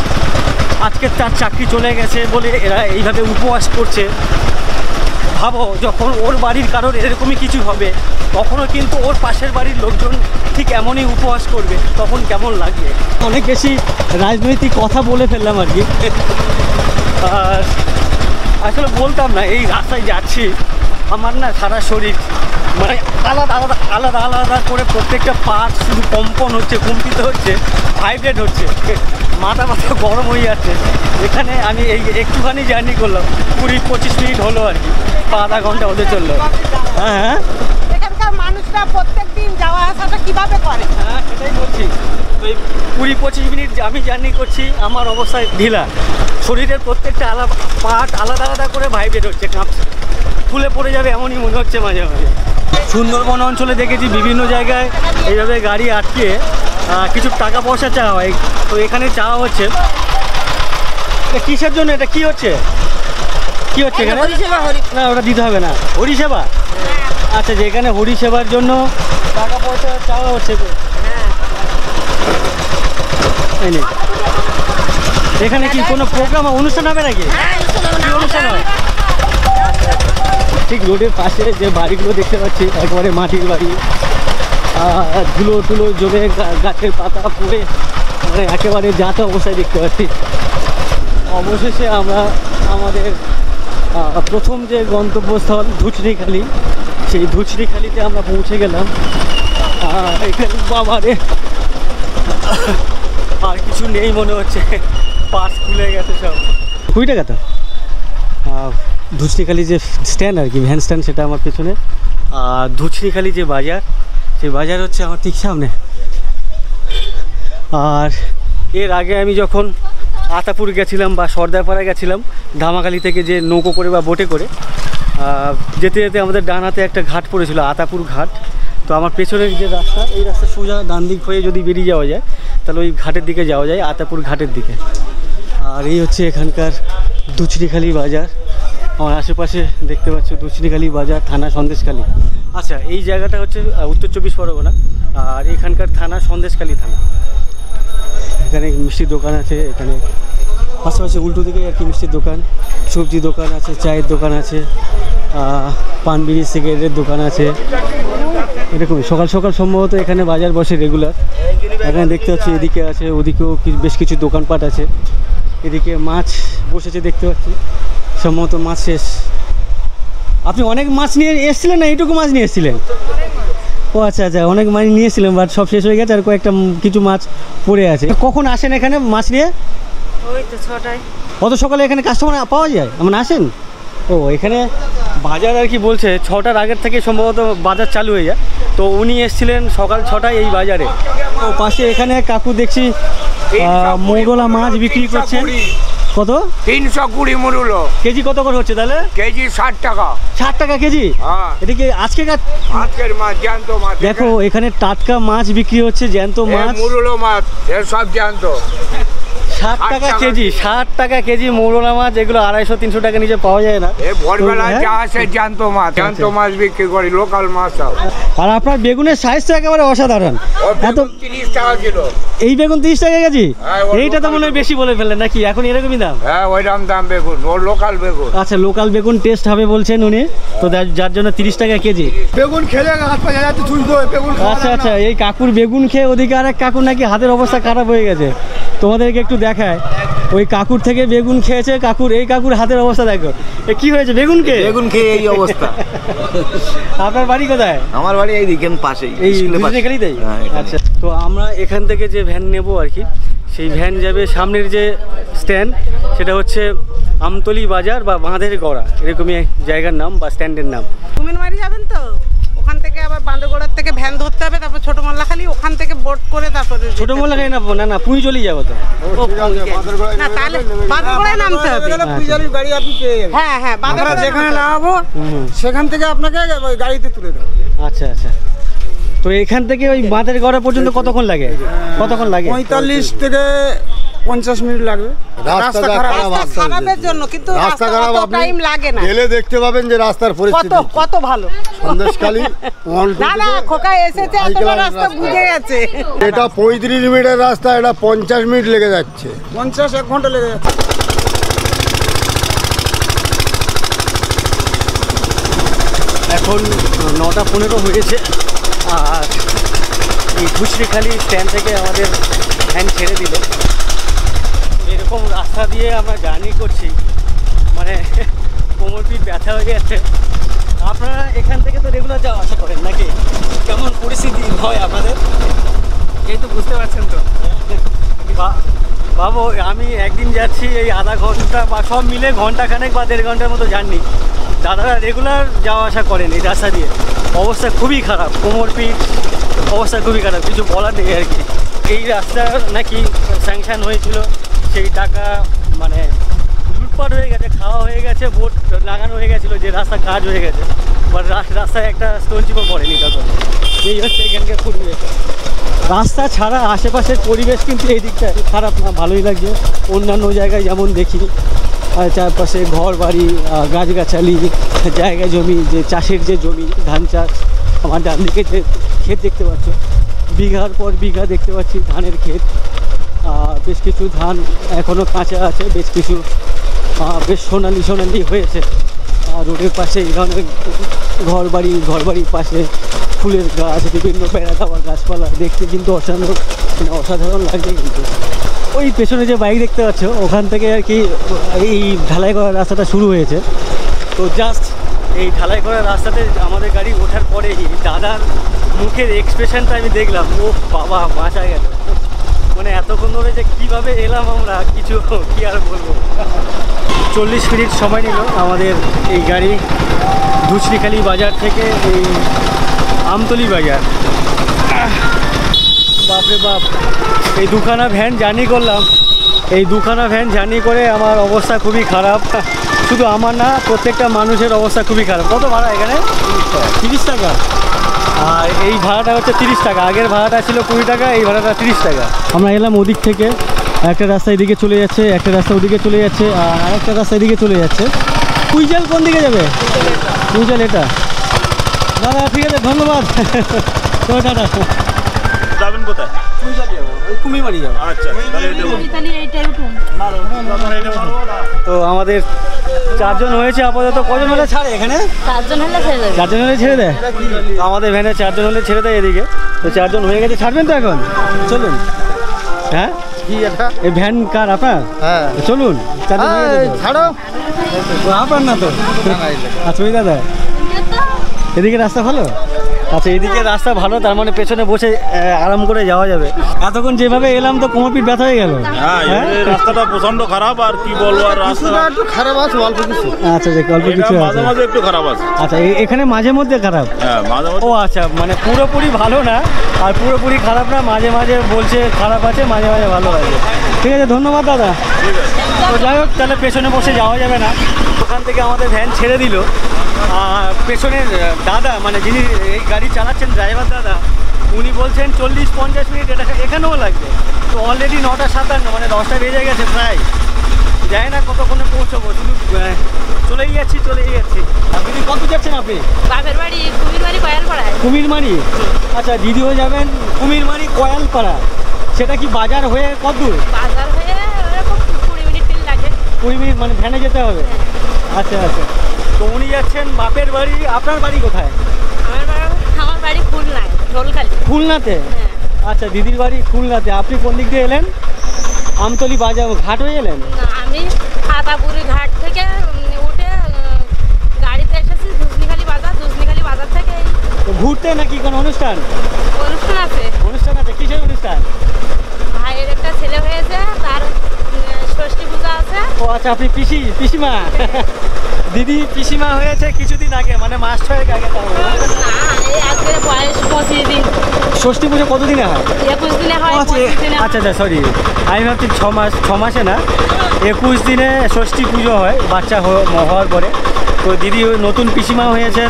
আজকে তার চাকরি চলে গেছে বলে এরা এইভাবে উপবাস করছে। ভাবো যখন ওর বাড়ির কারোর এরকমই কিছু হবে, তখনও কিন্তু ওর পাশের বাড়ির লোকজন ঠিক এমনই উপবাস করবে, তখন কেমন লাগবে। অনেক বেশি রাজনৈতিক কথা বলে ফেললাম আর কি। আর আসলে বলতাম না, এই রাস্তায় যাচ্ছি আমার না সারা শরীর মানে আলাদা আলাদা আলাদা আলাদা করে প্রত্যেকটা পার্ট শুধু কম্পন হচ্ছে, কম্পিত হচ্ছে, ভাইব্রেট হচ্ছে, মাথা গরম হয়ে যাচ্ছে। এখানে আমি এই একটুখানি জার্নি করলাম, 20-25 মিনিট হলো আর কি, আধা ঘন্টা হতে চললো। হ্যাঁ, এখানকার মানুষরা প্রত্যেকদিন যাওয়া আসাটা কিভাবে করে? হ্যাঁ সেটাই বলছি। ওই 20-25 মিনিট আমি জার্নি করছি, আমার অবস্থায় ঢিলা, শরীরের প্রত্যেকটা আলাদা পার্ট আলাদা আলাদা করে ভাইব্রেট হচ্ছে, কাঁপছে, ফুলে পড়ে যাবে এমনই মনে হচ্ছে মাঝে মাঝে। সুন্দরবন অঞ্চলে দেখেছি বিভিন্ন জায়গায় এইভাবে গাড়ি আটকে কিছু টাকা পয়সা চাওয়া হয়, তো এখানে চাওয়া হচ্ছে। এটা কিসের জন্য, এটা কি হচ্ছে, কি হচ্ছে এখানে? না ওটা দিতে হবে না, হরিসেবা। আচ্ছা, যে এখানে হরিসেবার জন্য টাকা পয়সা চাওয়া হচ্ছে। এখানে কি কোনো প্রোগ্রাম অনুষ্ঠান হবে নাকি? কি অনুষ্ঠান হয়? ঠিক রোডের পাশে যে বাড়িগুলো দেখতে পাচ্ছি, একবারে মাটির বাড়ি, ধুলো টুলো জমে, গাছের পাতা পড়ে মানে একেবারে যাতা অবস্থায় দেখতে পাচ্ছি। অবশেষে আমরা আমাদের প্রথম যে গন্তব্যস্থল ধুচরিখালি, সেই ধুচরিখালিতে আমরা পৌঁছে গেলাম। এখানে বাবারে আর কিছু নেই মনে হচ্ছে, পাস খুলে গেছে সব। 20 টাকা তো ধুচরিখালি যে স্ট্যান্ড আর কি, ভ্যান স্ট্যান্ড, সেটা আমার পেছনে। আর ধুচরিখালি যে বাজার, সেই বাজার হচ্ছে আমার ঠিক সামনে। আর এর আগে আমি যখন আতাপুর গেছিলাম বা সর্দারপাড়া গেছিলাম, ধামাখালি থেকে যে নৌকো করে বা বোটে করে যেতে যেতে আমাদের ডান হাতে একটা ঘাট পড়েছিল, আতাপুর ঘাট। তো আমার পেছনের যে রাস্তা, এই রাস্তা সোজা ডান দিক হয়ে যদি বেরিয়ে যাওয়া যায়, তাহলে ওই ঘাটের দিকে যাওয়া যায়, আতাপুর ঘাটের দিকে। আর এই হচ্ছে এখানকার ধুচরিখালি বাজার। আমার আশেপাশে দেখতে পাচ্ছ ধুচরিখালি বাজার, থানা সন্দেশখালী। আচ্ছা, এই জায়গাটা হচ্ছে উত্তর 24 পরগনা, আর এখানকার থানা সন্দেশখালী থানা। এখানে মিষ্টির দোকান আছে, এখানে পাশাপাশি উল্টো দিকে আর কি মিষ্টির দোকান, সবজি দোকান আছে, চায়ের দোকান আছে, পান বিড়ি সিগারেটের দোকান আছে। এরকমই সকাল সকাল সম্ভবত এখানে বাজার বসে রেগুলার। এখানে দেখতে পাচ্ছি এদিকে আছে, ওদিকেও বেশ কিছু দোকানপাট আছে। এদিকে মাছ বসেছে দেখতে পাচ্ছি, সম্ভবত মাছ শেষ। আপনি অনেক মাছ নিয়ে এসেছিলেন না, এইটুকু মাছ নিয়ে এসেছিলেন? ও আচ্ছা আচ্ছা, অনেক মাছ নিয়েছিলেন, বাট সব শেষ হয়ে গেছে, আর কয়েকটা কিছু মাছ পড়ে আছে। কখন আসেন এখানে মাছ নিয়ে? ওই তো 6টায়। অত সকালে এখানে কাস্টমার পাওয়া যায়, মানে আসেন? ও, এখানে বাজার আর কি বলছে 6টার আগের থেকে সম্ভবত বাজার চালু হয়ে যায়। তো উনি এসেছিলেন সকাল 6টায় এই বাজারে। ও পাশে এখানে কাকু দেখছি মৌরলা মাছ বিক্রি করছে। কত? 320 মুরুলো কেজি কত করে হচ্ছে তাহলে? কেজি 60 টাকা। 60 টাকা কেজি? হ্যাঁ, এদিকে আজকে আজকের মাছ, জ্যান্ত মাছ। দেখো এখানে টাটকা মাছ বিক্রি হচ্ছে, জ্যান্ত মাছ, মুরুলো মাছ, এর সব জ্যান্ত। 60 টাকা কেজি, 60 টাকা কেজি মৌরলা মাছ, এগুলো 250-300 টাকা নিচে পাওয়া যায় না। এ ভোরবেলায় যা আসে জ্যান্ত মাছ, জ্যান্ত মাছ বিক্রি করি, লোকাল মাছ সব। আর আপনার বেগুনের সাইজ তো একেবারে অসাধারণ। এত 30 টাকা কিলো। এই বেগুন 30 টাকা কেজি? হ্যাঁ, এইটা তো মনে হয় বেশি বলে ফেললেন নাকি? এখন এরকমই দাম? হ্যাঁ, ওইরকম দাম বেগুন, ও লোকাল বেগুন। আচ্ছা, লোকাল বেগুন টেস্ট হবে বলছেন উনি, তো যার জন্য 30 টাকা কেজি। বেগুন খেলে হাত পা যাতে তুলবো, বেগুন আচ্ছা আচ্ছা, এই কাকুর বেগুন খেয়ে ওদিকে আরেক কাকুর নাকি হাতের অবস্থা খারাপ হয়ে গেছে। তোমাদেরকে একটু দেখায়, ওই কাকুর থেকে বেগুন খেয়েছে, এই কাকুর হাতের অবস্থা দেখো। কি হয়েছে বেগুন খেয়ে? বেগুন খেয়ে এই অবস্থা। আপনার বাড়ি কোথায়? আমার বাড়ি এই দিকেন পাশেই, এই ধুচরিখালিতেই? আচ্ছা, তো আমরা এখান থেকে যে ভ্যান নেব আর কি, সেই ভ্যান যাবে সামনের যে স্ট্যান্ড, সেটা হচ্ছে আমতলি বাজার বা বাঁধের গড়া, এরকমই জায়গার নাম বা স্ট্যান্ডের নাম। কুমিরমারি যাবেন তো, ওখান থেকে আবার বাঁধগোড়ার থেকে ভ্যান ধরতে হবে, তারপর ছোট মোল্লাখালি, ওখান থেকে বোট করে তারপরে ছোট মোল্লাখালি না, না না পুঁই চলেই যাবো তো। না, তাহলে বাঁধগোড়ায় নামতে হবে। গাড়ি আপনি পেয়ে যাবেন। হ্যাঁ হ্যাঁ, আমরা যেখানে বাঁধগোড়া নামাবো সেখান থেকে আপনাকে গাড়িতে তুলে দেবো। আচ্ছা আচ্ছা, তো এখান থেকে ওই বাঁধের গড়া পর্যন্ত কতক্ষণ লাগে? 45 থেকে 50 মিনিট লাগবে। রাস্তাটা খারাপ রাস্তা আস্তে খারাপের জন্য, কিন্তু রাস্তা রাস্তা খারাপ, অত আপনি টাইম লাগে না। গেলে দেখতে পাবেন যে রাস্তার কত পরিস্থিতি কত ভালো। সন্দেশখালী না না, খোকা এসেছে, এতটা রাস্তা বুঝে গেছে। এটা 35 মিনিটের রাস্তা, এটা 50 মিনিট লেগে যাচ্ছে। 50-1 ঘন্টা লেগে যাচ্ছে। এখন 9:15 হয়েছে, আর এই ঘুষরিখালি স্ট্যান্ড থেকে আমাদের ভ্যান ছেড়ে দিল। এরকম রাস্তা দিয়ে আমরা জার্নি করছি, মানে কোমর পিঠ ব্যথা হয়ে গেছে। আপনারা এখান থেকে তো রেগুলার যাওয়া আসা করেন নাকি? কেমন পরিস্থিতি হয় আপনাদের? এই তো বুঝতে পারছেন তো। বাবু, আমি একদিন যাচ্ছি এই আধা ঘন্টা বা সব মিলে ঘন্টাখানেক বা 1.5 ঘন্টার মতো জার্নি। দাদারা রেগুলার যাওয়া আসা করেন এই রাস্তা দিয়ে, অবস্থা খুবই খারাপ, কোমর পিঠ অবস্থা খুবই খারাপ, কিছু বলার নেই আর কি। এই রাস্তা নাকি স্যাংশন হয়েছিল, সেই টাকা মানে লুটপাট হয়ে গেছে, খাওয়া হয়ে গেছে, বোট লাগানো হয়ে গেছিলো, যে রাস্তা কাজ হয়ে গেছে, বাট রাস্তায় একটা স্টোন চিপও পড়েনি তখন। এই হচ্ছে এখানকার পরিবেশ। রাস্তা ছাড়া আশেপাশের পরিবেশ কিন্তু এই দিকটা খারাপ না, ভালোই লাগছে। অন্যান্য জায়গায় যেমন দেখি চারপাশে ঘর বাড়ি, গাছগাছালি, জায়গা জমি, যে চাষের যে জমি, ধান চাষ, আমার ডান দিকে যে ক্ষেত দেখতে পাচ্ছ, বিঘার পর বিঘা দেখতে পাচ্ছি ধানের ক্ষেত। বেশ কিছু ধান এখনও কাঁচা আছে, বেশ কিছু বেশ সোনালি সোনালি হয়েছে। রোডের পাশে এই ধরনের ঘর বাড়ির পাশে ফুলের গাছ, বিভিন্ন বেড়া দেওয়া গাছপালা দেখতে কিন্তু অসাধারণ লাগছে। কিন্তু ওই পেছনে যে বাইক দেখতে পাচ্ছ, ওখান থেকে আর কি এই ঢালাই করার রাস্তাটা শুরু হয়েছে। তো জাস্ট এই ঢালাই করার রাস্তাতে আমাদের গাড়ি ওঠার পরে দাদার মুখের এক্সপ্রেশনটা আমি দেখলাম, ও বাবা বাঁচা গেল। মানে এতক্ষণ ধরে যে কীভাবে এলাম আমরা, কিছু কী আর বলবো। 40 মিনিট সময় নিল আমাদের এই গাড়ি ঘুষরিখালি বাজার থেকে এই আমতলি বাজার। বাপরে বাপ, এই দুখানা ভ্যান জার্নি করলাম। এই দুখানা ভ্যান জার্নি করে আমার অবস্থা খুবই খারাপ। শুধু আমার না, প্রত্যেকটা মানুষের অবস্থা খুবই খারাপ। কত ভাড়া এখানে? 30 টাকা। আর এই ভাড়াটা হচ্ছে 30 টাকা। আগের ভাড়াটা ছিল 20 টাকা, এই ভাড়াটা 30 টাকা। আমরা এলাম ওদিক থেকে, একটা রাস্তা এদিকে চলে যাচ্ছে, একটা রাস্তা ওদিকে চলে যাচ্ছে, আর আরেকটা রাস্তা এদিকে চলে যাচ্ছে। কুইজাল কোন দিকে যাবে? কুইজাল এটা। দাদা ঠিক আছে, ধন্যবাদ। তো টাটা। যাবেন কোথায়? ওই কুমিরমারি যাবো। আচ্ছা, তো আমাদের 4 জন হয়েছে আপাতত। কজন হলে ছাড়ে এখানে? 4 জন হলে ছেড়ে দেবে। 4 জন হলে ছেড়ে দেয়। তো আমাদের ভ্যানে 4 জন হলে ছেড়ে দেয় এদিকে। তো 4 জন হয়ে গেছে, ছাড়বেন তো এখন? চলুন। হ্যাঁ, কি এটা? এই ভ্যান কার আপনার? হ্যাঁ, চলুন। 4 জন হয়ে গেছে তো? ছাড়ো। তো আপনার না তো? আচ্ছা, ওই দাদা এদিকে রাস্তা ভালো? আচ্ছা, এদিকে রাস্তা ভালো, তার মানে পেছনে বসে আরাম করে যাওয়া যাবে। এতক্ষণ যেভাবে এলাম তো কোমর পিঠ ব্যথা হয়ে গেল। হ্যাঁ, এই রাস্তাটা প্রচন্ড খারাপ, আর কি বলবো, আর রাস্তাটা একটু খারাপ আছে, অল্প কিছু। আচ্ছা, যে অল্প এটা কিছু মাঝে আছে। মাঝে একটু খারাপ আছে। আচ্ছা, এখানে মাঝে মধ্যে খারাপ? হ্যাঁ, মাঝে মাঝে। ও আচ্ছা, মানে পুরোপুরি ভালো না আর পুরোপুরি খারাপ না, মাঝে মাঝে বলছে খারাপ আছে, মাঝে মাঝে ভালো আছে। ঠিক আছে, ধন্যবাদ দাদা। তো যাই হোক, তাহলে পেছনে বসে যাওয়া যাবে না। ওখান থেকে আমাদের ভ্যান ছেড়ে দিল। আর পেছনের দাদা, মানে যিনি এই গাড়ি চালাচ্ছেন, ড্রাইভার দাদা, উনি বলছেন 40-50 মিনিট এটা এখানেও লাগবে। তো অলরেডি 9:57, মানে 10টা বেজে গেছে প্রায়। যাই না কতক্ষণে পৌঁছবো, শুধু চলেই যাচ্ছি। আর দিদি কত যাচ্ছেন আপনি? বাপের বাড়ি কুমিরমারি কয়ালপাড়ায়। কুমিরমারি? আচ্ছা, দিদিও যাবেন কুমিরমারি কয়ালপাড়া। সেটা কি বাজার হয়ে কত দূর? বাজার হয়ে এরকম 20 মিনিট লাগে। 20 মিনিট, মানে ভ্যানে যেতে হবে? আচ্ছা আচ্ছা। তো উনি যাচ্ছেন বাপের বাড়ি। আপনার বাড়ি কোথায়? আমার বাড়ি খুলনায়, ঢোলখালি। খুলনাতে? আচ্ছা, দিদির বাড়ি খুলনাতে। আপনি কোন দিক দিয়ে এলেন? আমতলি বাজার ঘাট হয়ে এলেন? না, আমি খাতাপুরি ঘাট থেকে উঠে গাড়িতে এসেছি ধুসনিখালি বাজার থেকে। তো ঘুরতে নাকি কোনো অনুষ্ঠান? অনুষ্ঠান আছে। অনুষ্ঠান আছে? কিসের অনুষ্ঠান? ভাইয়ের একটা ছেলে হয়েছে, তার ষষ্ঠী পূজা আছে। ও আচ্ছা, আপনি পিসিমা? দিদি পিসিমা হয়েছে কিছুদিন আগে, মানে মাস 6 আগে। না, এই আজকের বয়স 25 দিন। ষষ্ঠী পুজো কতদিনে হয়? 21 দিনে হয়। আচ্ছা 25 দিনে হয়। আচ্ছা, সরি, আমি ভাবছি 6 মাসে না, 21 দিনে ষষ্ঠী পুজো হয় বাচ্চা হওয়ার পরে। তো দিদি নতুন পিসিমা হয়েছেন,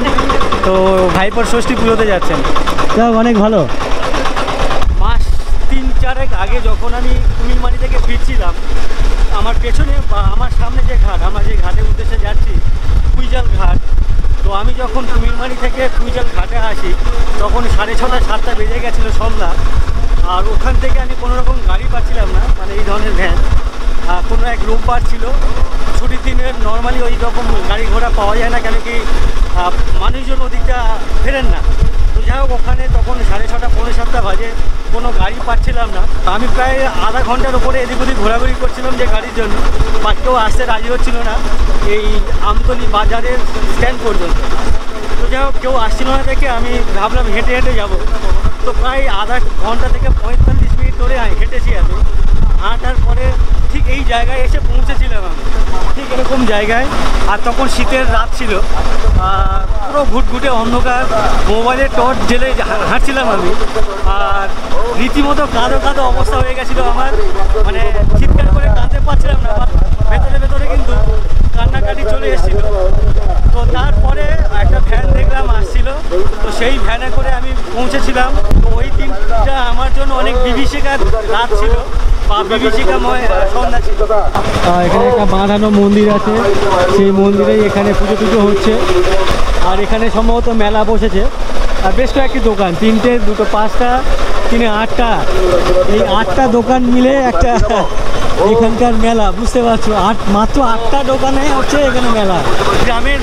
তো ভাইপোর ষষ্ঠী পুজোতে যাচ্ছেন। যাক, অনেক ভালো। মাস 3-4 অনেক আগে যখন আমি কুমিরমারি থেকে ফিরছিলাম, আমার পেছনে বা আমার সামনে যে ঘাট, আমরা যে ঘাটের উদ্দেশ্যে যাচ্ছি কুইজাল ঘাট, তো আমি যখন কুমিরমারি থেকে কুইজাল ঘাটে আসি তখন 6:30 7টা বেজে গেছিলো সন্ধ্যা। আর ওখান থেকে আমি কোনো রকম গাড়ি পাচ্ছিলাম না, মানে এই ধরনের ভ্যান। কোনো এক রোববার ছিল, ছুটির দিনের নর্মালি ওই রকম গাড়ি ঘোড়া পাওয়া যায় না, কেন কি মানুষজন ওদিকটা ফেরেন না। তো যাই হোক, ওখানে তখন 6:30 পৌনে 7টা বাজে, কোনো গাড়ি পাচ্ছিলাম না। আমি প্রায় আধা ঘন্টার উপরে এদিক ওদিক ঘোরাঘুরি করছিলাম যে গাড়ির জন্য, বাট কেউ আসতে রাজি হচ্ছিল না এই আমতলী বাজারের স্ট্যান্ড পর্যন্ত। তো যাই হোক, কেউ আসছিল না দেখে আমি ভাবলাম হেঁটে হেঁটে যাব। তো প্রায় আধা ঘন্টা থেকে 45 মিনিট ধরে হেঁটেছি আমি। হাঁটার পরে ঠিক এই জায়গায় এসে পৌঁছেছিলাম আমি, ঠিক এরকম জায়গায়। আর তখন শীতের রাত ছিল, পুরো ঘুটঘুটে অন্ধকার, মোবাইলের টর্চ জেলে হাঁটছিলাম আমি। আর রীতিমতো কাঁদো কাঁদো অবস্থা হয়ে গেছিলো আমার, মানে চিৎকার করে কাঁদতে পারছিলাম না, ভেতরে ভেতরে কিন্তু কান্নাকাটি চলে এসেছিলো। তো তারপরে একটা ভ্যান দেখলাম আসছিল, তো সেই ভ্যানে করে আমি পৌঁছেছিলাম। তো ওই দিনটা আমার জন্য অনেক বিভীষিকার রাত ছিল বা বিভীষিকাময় সন্ধ্যা ছিল। এখানে একটা বাঁধানো মন্দির আছে, সেই মন্দিরেই এখানে পুজো টুজো হচ্ছে। আর এখানে সম্ভবত মেলা বসেছে, আর বেশ কয়েকটি দোকান, 3টে 2টো 5টা 3 8টা, এই 8টা দোকান মিলে একটা এখানকার মেলা, বুঝতে পারছো। মাত্র 8টা দোকানে হচ্ছে এখানে মেলা। গ্রামের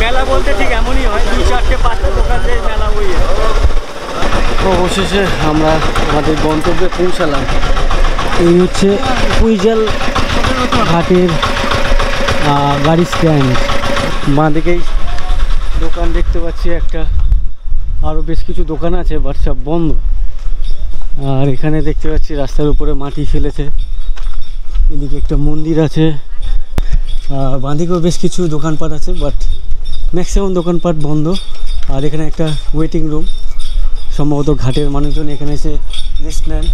মেলা বলতে ঠিক এমনই হয়, 2 4টে 5টা দোকান দিয়ে মেলা হয়ে যায়। অবশেষে আমরা আমাদের গন্তব্যে পৌঁছালাম। এই হচ্ছে কুইজাল ঘাটের গাড়ি স্ট্যান্ড। বাঁ দিকেই দোকান দেখতে পাচ্ছি একটা, আরও বেশ কিছু দোকান আছে, বাট সব বন্ধ। আর এখানে দেখতে পাচ্ছি রাস্তার উপরে মাটি ফেলেছে। এদিকে একটা মন্দির আছে, বাঁ দিকেও বেশ কিছু দোকানপাট আছে, বাট ম্যাক্সিমাম দোকানপাট বন্ধ। আর এখানে একটা ওয়েটিং রুম, সম্ভবত ঘাটের মানুষজন এখানে এসে রেস্ট নেন।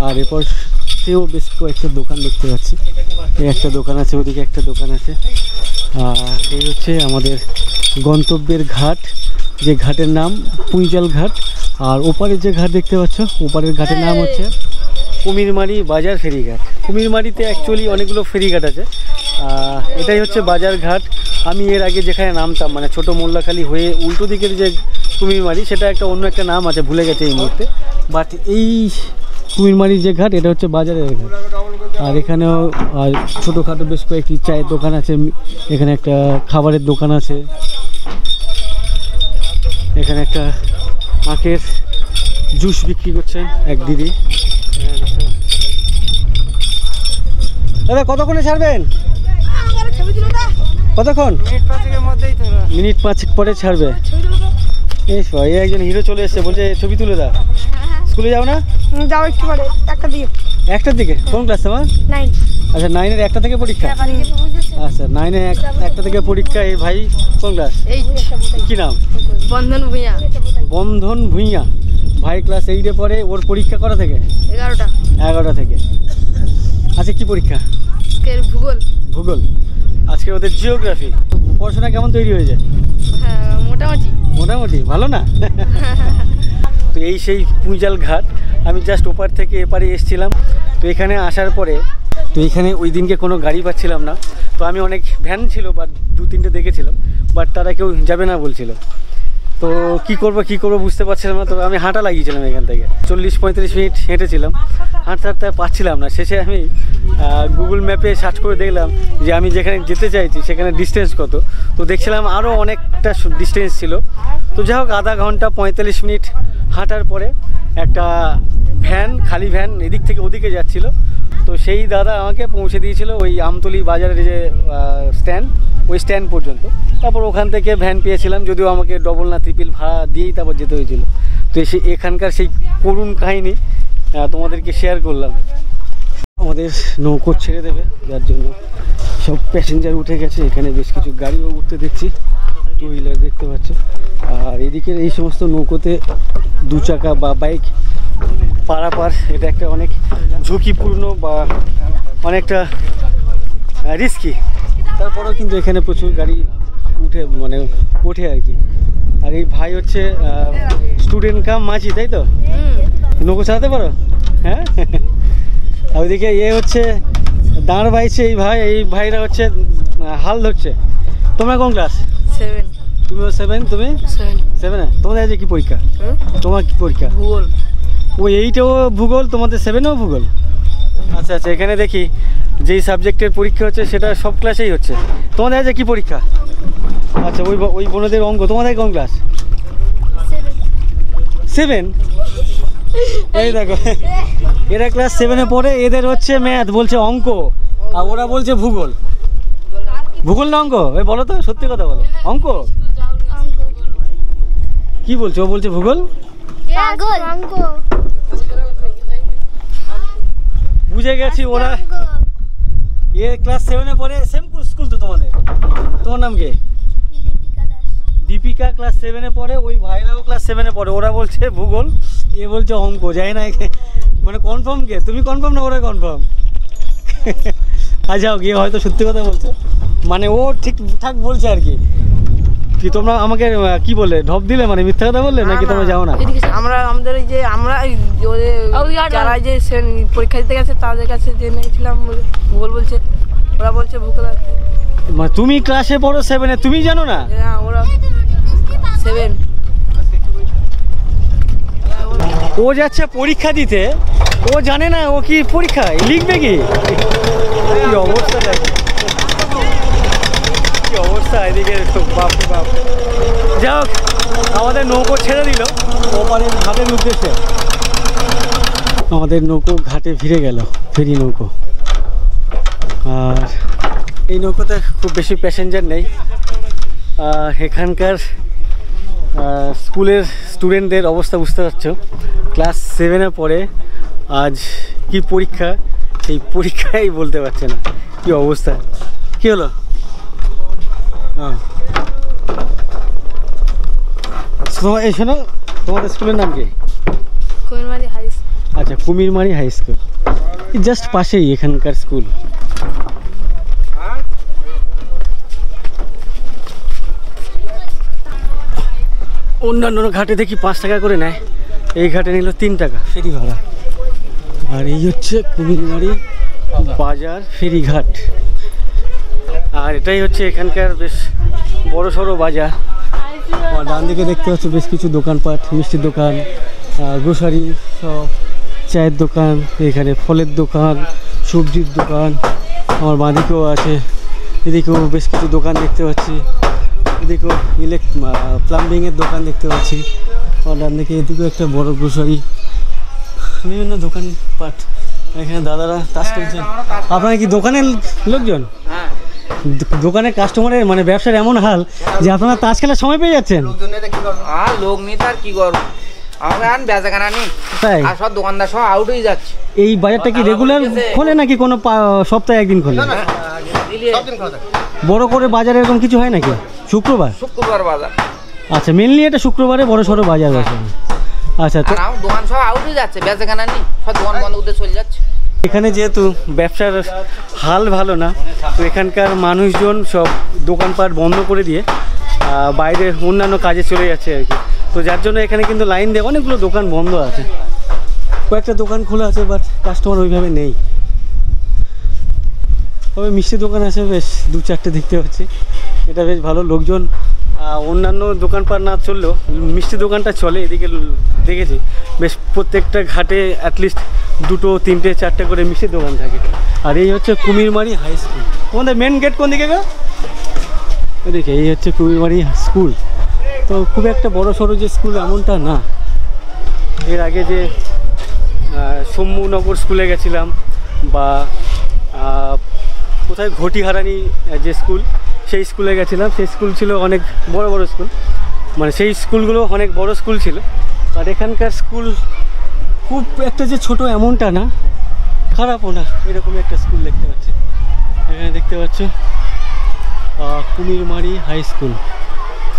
আর এরপর সেও বেশ কয়েকটা দোকান দেখতে পাচ্ছি, এই একটা দোকান আছে, ওদিকে একটা দোকান আছে। এই হচ্ছে আমাদের গন্তব্যের ঘাট, যে ঘাটের নাম কুইজাল ঘাট। আর ওপারের যে ঘাট দেখতে পাচ্ছ, ওপারের ঘাটের নাম হচ্ছে কুমিরমারি বাজার ফেরিঘাট। কুমিরমারিতে অ্যাকচুয়ালি অনেকগুলো ফেরিঘাট আছে, এটাই হচ্ছে বাজার ঘাট। আমি এর আগে যেখানে নামতাম, মানে ছোটো মোল্লাখালী হয়ে উল্টো দিকের যে কুমিরমারি, সেটা একটা অন্য একটা নাম আছে, ভুলে গেছে এই মুহূর্তে। বাট এই কুমিরমারির যে ঘাট, এটা হচ্ছে বাজারের ঘাট। আর এখানেও ছোটোখাটো বেশ কয়েকটি চায়ের দোকান আছে, এখানে একটা খাবারের দোকান আছে, এখানে একটা আখের জুস বিক্রি করছেন এক দিদি। দাদা কতক্ষণে ছাড়বেন? কতক্ষণ? মিনিট 5 পরে ছাড়বে। এই একজন হিরো চলে এসছে, বলছে ছবি তুলে দাও। স্কুলে যাও না? যাও একটু পরে, 1টার দিকে। 1টার দিকে? কোন ক্লাস তোমার? 9। আচ্ছা, 9-এর 1টা থেকে পরীক্ষা? আচ্ছা, 9-এ 1টা থেকে পরীক্ষা। এই ভাই কোন ক্লাস? 8। কি নাম? বন্ধন ভুঁইয়া। বন্ধন ভুঁইয়া ভাই ক্লাস 8-এ পড়ে। ওর পরীক্ষা করা থেকে? 11টা থেকে। আচ্ছা, কি পরীক্ষা? ভূগোল। ভূগোল। আজকে ওদের জিওগ্রাফি। পড়াশোনা কেমন তৈরি হয়েছে? হ্যাঁ, মোটামুটি ভালো না? তো এই সেই কুইজাল ঘাট। আমি জাস্ট ওপার থেকে এপারে এসেছিলাম। তো এখানে আসার পরে, তো এখানে ওই দিনকে কোনো গাড়ি পাচ্ছিলাম না। তো আমি অনেক ভ্যান ছিল, বাট 2-3টে দেখেছিলাম, বাট তারা কেউ যাবে না বলছিল। তো কি করব বুঝতে পারছিলাম না। তো আমি হাঁটা লাগিয়েছিলাম, এখান থেকে 40-45 মিনিট হেঁটেছিলাম। হাঁটতে পারছিলাম না। শেষে আমি গুগল ম্যাপে সার্চ করে দেখলাম যে আমি যেখানে যেতে চাইছি সেখানে ডিস্টেন্স কত। তো দেখছিলাম আরও অনেকটা ডিস্টেন্স ছিল। তো যাই হোক, আধা ঘন্টা 45 মিনিট হাঁটার পরে একটা ভ্যান, খালি ভ্যান এদিক থেকে ওদিকে যাচ্ছিল। তো সেই দাদা আমাকে পৌঁছে দিয়েছিল ওই আমতলী বাজারের যে স্ট্যান্ড, ওই স্ট্যান্ড পর্যন্ত। তারপর ওখান থেকে ভ্যান পেয়েছিলাম, যদিও আমাকে ডবল না ট্রিপল ভাড়া দিয়েই তারপর যেতে হয়েছিল। তো এখানকার সেই করুণ কাহিনী তোমাদেরকে শেয়ার করলাম। আমাদের নৌকো ছেড়ে দেবে, যার জন্য সব প্যাসেঞ্জার উঠে গেছে। এখানে বেশ কিছু গাড়িও উঠতে দেখছি, 2 হুইলার দেখতে পাচ্ছ। আর এদিকের এই সমস্ত নৌকোতে 2 চাকা বা বাইক পারাপার, এটা একটা অনেক ঝুঁকিপূর্ণ বা অনেকটা রিস্কি। তারপরেও কিন্তু এখানে প্রচুর গাড়ি ওঠে আর কি। আর এই ভাই হচ্ছে স্টুডেন্ট কাম মাঝি, তাই তো? নৌকো চালাতে পারো? হ্যাঁ আর ওইদিকে হচ্ছে দাঁড় বাইছে এই ভাইরা হচ্ছে হাল ধরছে। তোমরা কোন ক্লাস? 7 তুমি 7, তুমি 7 তোমাদের আজ কি পরীক্ষা? তোমার কি পরীক্ষা? ভূগোল। ওই 8-এও ভূগোল, তোমাদের 7-এও ভূগোল? আচ্ছা আচ্ছা, এখানে দেখি যেই সাবজেক্টের পরীক্ষা হচ্ছে সেটা সব ক্লাসেই হচ্ছে। তোমাদের আজ কি পরীক্ষা? আচ্ছা, ওই বোনদের অঙ্ক। তোমাদের কোন ক্লাস? 7। এই দেখো এরা ক্লাস 7-এ পড়ে, এদের হচ্ছে ম্যাথ, বলছে অঙ্ক, আর ওরা বলছে ভূগোল। ভূগোল না অঙ্ক? এই বলো তো, সত্যি কথা বলো, অঙ্ক কি বলছো? ও বলছে ভূগোল। বুঝে গেছি, ওরা ক্লাস 7-এ পড়ে। সেম স্কুল তো তোমাদের? তোমার নাম কি? দীপিকা ক্লাস 7-এ পড়ে, ওই ভাইরাও ক্লাস 7-এ পড়ে। ওরা বলছে ভূগোল, এ বলছে অঙ্ক। যাই না মানে কনফার্ম কে? তুমি কনফার্ম না ওরা কনফার্ম? যাও গিয়ে হয়তো সত্যি কথা বলছো, মানে ও ঠিকঠাক বলছে আর কি। কি তোমরা আমাকে কি বলে ঢপ দিলে, মানে মিথ্যা কথা বললে নাকি তোমরা যাও না? আমরা আমাদের এই যে আমরা যারা যে পরীক্ষা দিতে গেছে তাদের কাছে জেনেছিলাম ভূগোল বলছে, ওরা বলছে ভূগোল আছে। মানে তুমি ক্লাসে পড়ো 7-এ, তুমি জানো না? হ্যাঁ, ওরা 7। ও যাচ্ছে পরীক্ষা দিতে, ও জানে না ও কি পরীক্ষা লিখবে কি? কি অবস্থা দেখো, কি অবস্থা এদিকে, বাপ বাপ। যাই হোক, আমাদের নৌকো ছেড়ে দিল ওপারের ঘাটের উদ্দেশ্যে। আমাদের নৌকো ঘাটে ফিরে গেল, ফেরি নৌকো। আর এই নৌকোতে খুব বেশি প্যাসেঞ্জার নেই। আর এখানকার স্কুলের স্টুডেন্টদের অবস্থা বুঝতে পারছো। ক্লাস 7-এ পড়ে, আজ কি পরীক্ষা সেই পরীক্ষাই বলতে পারছে না, কি অবস্থা। কি হলো? হ্যাঁ, তোমার এই শোনো, তোমাদের স্কুলের নাম কি? Kumirmari high school. আচ্ছা, কুমিরমারি হাই স্কুল, জাস্ট পাশেই এখানকার স্কুল। অন্যান্য ঘাটে দেখি 5 টাকা করে নেয়, এই ঘাটে নিল 3 টাকা ফেরি ভাড়া। আর এই হচ্ছে কুমিরমারি বাজার ফেরিঘাট। আর এটাই হচ্ছে এখানকার বেশ বড় সড়ো বাজার। আর ডান দিকে দেখতে পাচ্ছ বেশ কিছু দোকানপাট, মিষ্টির দোকান, গ্রোসারি সব, চায়ের দোকান, এখানে ফলের দোকান, সবজির দোকান। আমার বাঁদিকেও আছে, এদিকেও বেশ কিছু দোকান দেখতে পাচ্ছি, এদিকেও প্লাম্বিংয়ের দোকান দেখতে পাচ্ছি। আর ডান দিকে এদিকেও একটা বড় গ্রোসারি, বিভিন্ন দোকানপাট। এখানে দাদারা তাস খেলছেন। আপনারা কি দোকানের লোকজন? দোকানের কাস্টমারের মানে ব্যবসার এমন হাল যে আপনারা তাস খেলার সময় পেয়ে যাচ্ছেন। আর লোক নেই তার কি করবো, আমরা আর বেচাকেনা নেই, তাই আর সব দোকানদার সব আউট হয়ে যাচ্ছে। এই বাজারটা কি রেগুলার খোলে নাকি কোনো সপ্তাহে একদিন খোলে? বড় করে বাজার এরকম কিছু হয় নাকি? শুক্রবার বাজার। আচ্ছা, মেনলি এটা শুক্রবারে বড় সড়ো বাজার বসে। আচ্ছা, তো দোকান সব আউট হয়ে যাচ্ছে, বেচাকেনা নেই, সব দোকান বন্ধ করতে চলে যাচ্ছে। এখানে যেহেতু ব্যবসার হাল ভালো না, তো এখানকার মানুষজন সব দোকানপাট বন্ধ করে দিয়ে বাইরে অন্যান্য কাজে চলে যাচ্ছে আর কি। তো যার জন্য এখানে কিন্তু লাইন দিয়ে অনেকগুলো দোকান বন্ধ আছে, কয়েকটা দোকান খোলা আছে, বাট কাস্টমার ওইভাবে নেই। তবে মিষ্টি দোকান আছে বেশ 2-4টে দেখতে পাচ্ছি, এটা বেশ ভালো। লোকজন অন্যান্য দোকানপাট না চললেও মিষ্টি দোকানটা চলে। এদিকে দেখেছি বেশ প্রত্যেকটা ঘাটে অ্যাটলিস্ট 2, 3, 4টে করে মিষ্টির দোকান থাকে। আর এই হচ্ছে কুমিরমারি হাই স্কুল। তোমাদের মেন গেট কোন দিকে গো? ওইদিকে। এই হচ্ছে কুমিরমারি স্কুল। তো খুব একটা বড় সড়ো যে স্কুল এমনটা না। এর আগে যে শম্ভুনগর স্কুলে গেছিলাম, বা কোথায় ঘটিহারানি যে স্কুল, সেই স্কুলে গেছিলাম। সেই স্কুল ছিল অনেক বড় বড় স্কুল, মানে সেই স্কুলগুলো অনেক বড় স্কুল ছিল। আর এখানকার স্কুল খুব একটা যে ছোট এমনটা না, খারাপও না, এরকম একটা স্কুল দেখতে পাচ্ছি। এখানে দেখতে পাচ্ছ কুমিরমারি হাই স্কুল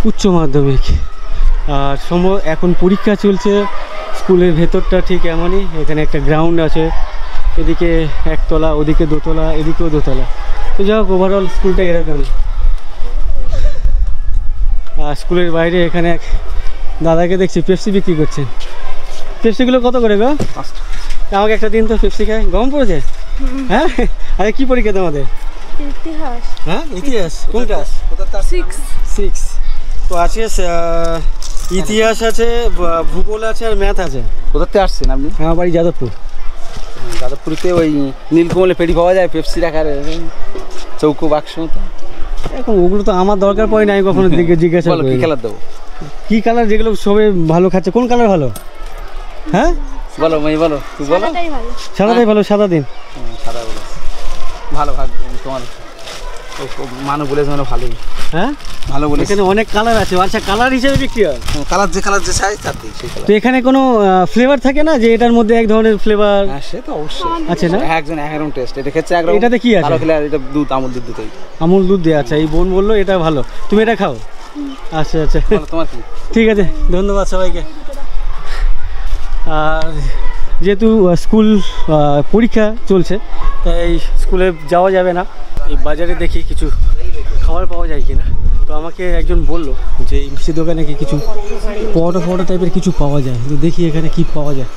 উচ্চ মাধ্যমিক। আর এখন পরীক্ষা চলছে। স্কুলের ভেতরটা ঠিক এমনই, এখানে একটা গ্রাউন্ড আছে, এদিকে একতলা, ওদিকে দোতলা, এদিকেও দোতলা। তো যাই হোক, ওভারঅল স্কুলটা এরকমই। আর স্কুলের বাইরে এখানে এক দাদাকে দেখছি পেপসি বিক্রি করছেন। পেপসিগুলো কত করে গো? আমাকে একটা দিন তো পেপসি খাই, গরম পড়েছে। হ্যাঁ, আরে কি পরীক্ষা তোমাদের? ইতিহাস। হ্যাঁ, ইতিহাস। কোন ক্লাস? 6। তো আছে ইতিহাস আছে, ভূগোল আছে, আর ম্যাথ আছে। কোথাতে আসছেন আপনি? আমার বাড়ি যাদবপুর। যাদবপুরিতে ওই নীলকমলে পেটি পাওয়া যায়, পেপসি রাখার চৌকো বাক্স মতো। এখন ওগুলো তো আমার দরকার পড়ে না, আমি কখনো জিজ্ঞাসা বলো কি করি। কালার দেবো? কি কালার? যেগুলো সবাই ভালো খাচ্ছে। কোন কালার ভালো? হ্যাঁ বলো মাই, বলো তুই বলো। সাদাটাই ভালো, সাদা দিন। সাদা বলো, ভালো ভাগ তোমার মানুষ বলেছে মানে ভালোই। হ্যাঁ, ভালো বলেছে। এখানে অনেক কালার আছে। আচ্ছা, কালার হিসেবে বিক্রি হয়? কালার যে চাই তাতে সেই কালার। তো এখানে কোনো ফ্লেভার থাকে না, যে এটার মধ্যে এক ধরনের ফ্লেভার হ্যাঁ, সে তো অবশ্যই আছে না? একজন একরকম টেস্ট। এটা খেচ্ছে একরকম। এটাতে কি আছে? ভালো খেলে আর এটা দুধ, আমুল দুধ দিতেই। আমুল দুধ দেওয়া। আচ্ছা, এই বোন বললো এটা ভালো, তুমি এটা খাও। আচ্ছা আচ্ছা, বলো তোমার কি? ঠিক আছে, ধন্যবাদ সবাইকে। আর যেহেতু স্কুল পরীক্ষা চলছে, তাই স্কুলে যাওয়া যাবে না। এই বাজারে দেখি কিছু খাবার পাওয়া যায় কিনা। তো আমাকে একজন বললো যে এই মিষ্টি দোকানে কি কিছু পরোটা টাইপের কিছু পাওয়া যায়। তো দেখি এখানে কি পাওয়া যায়।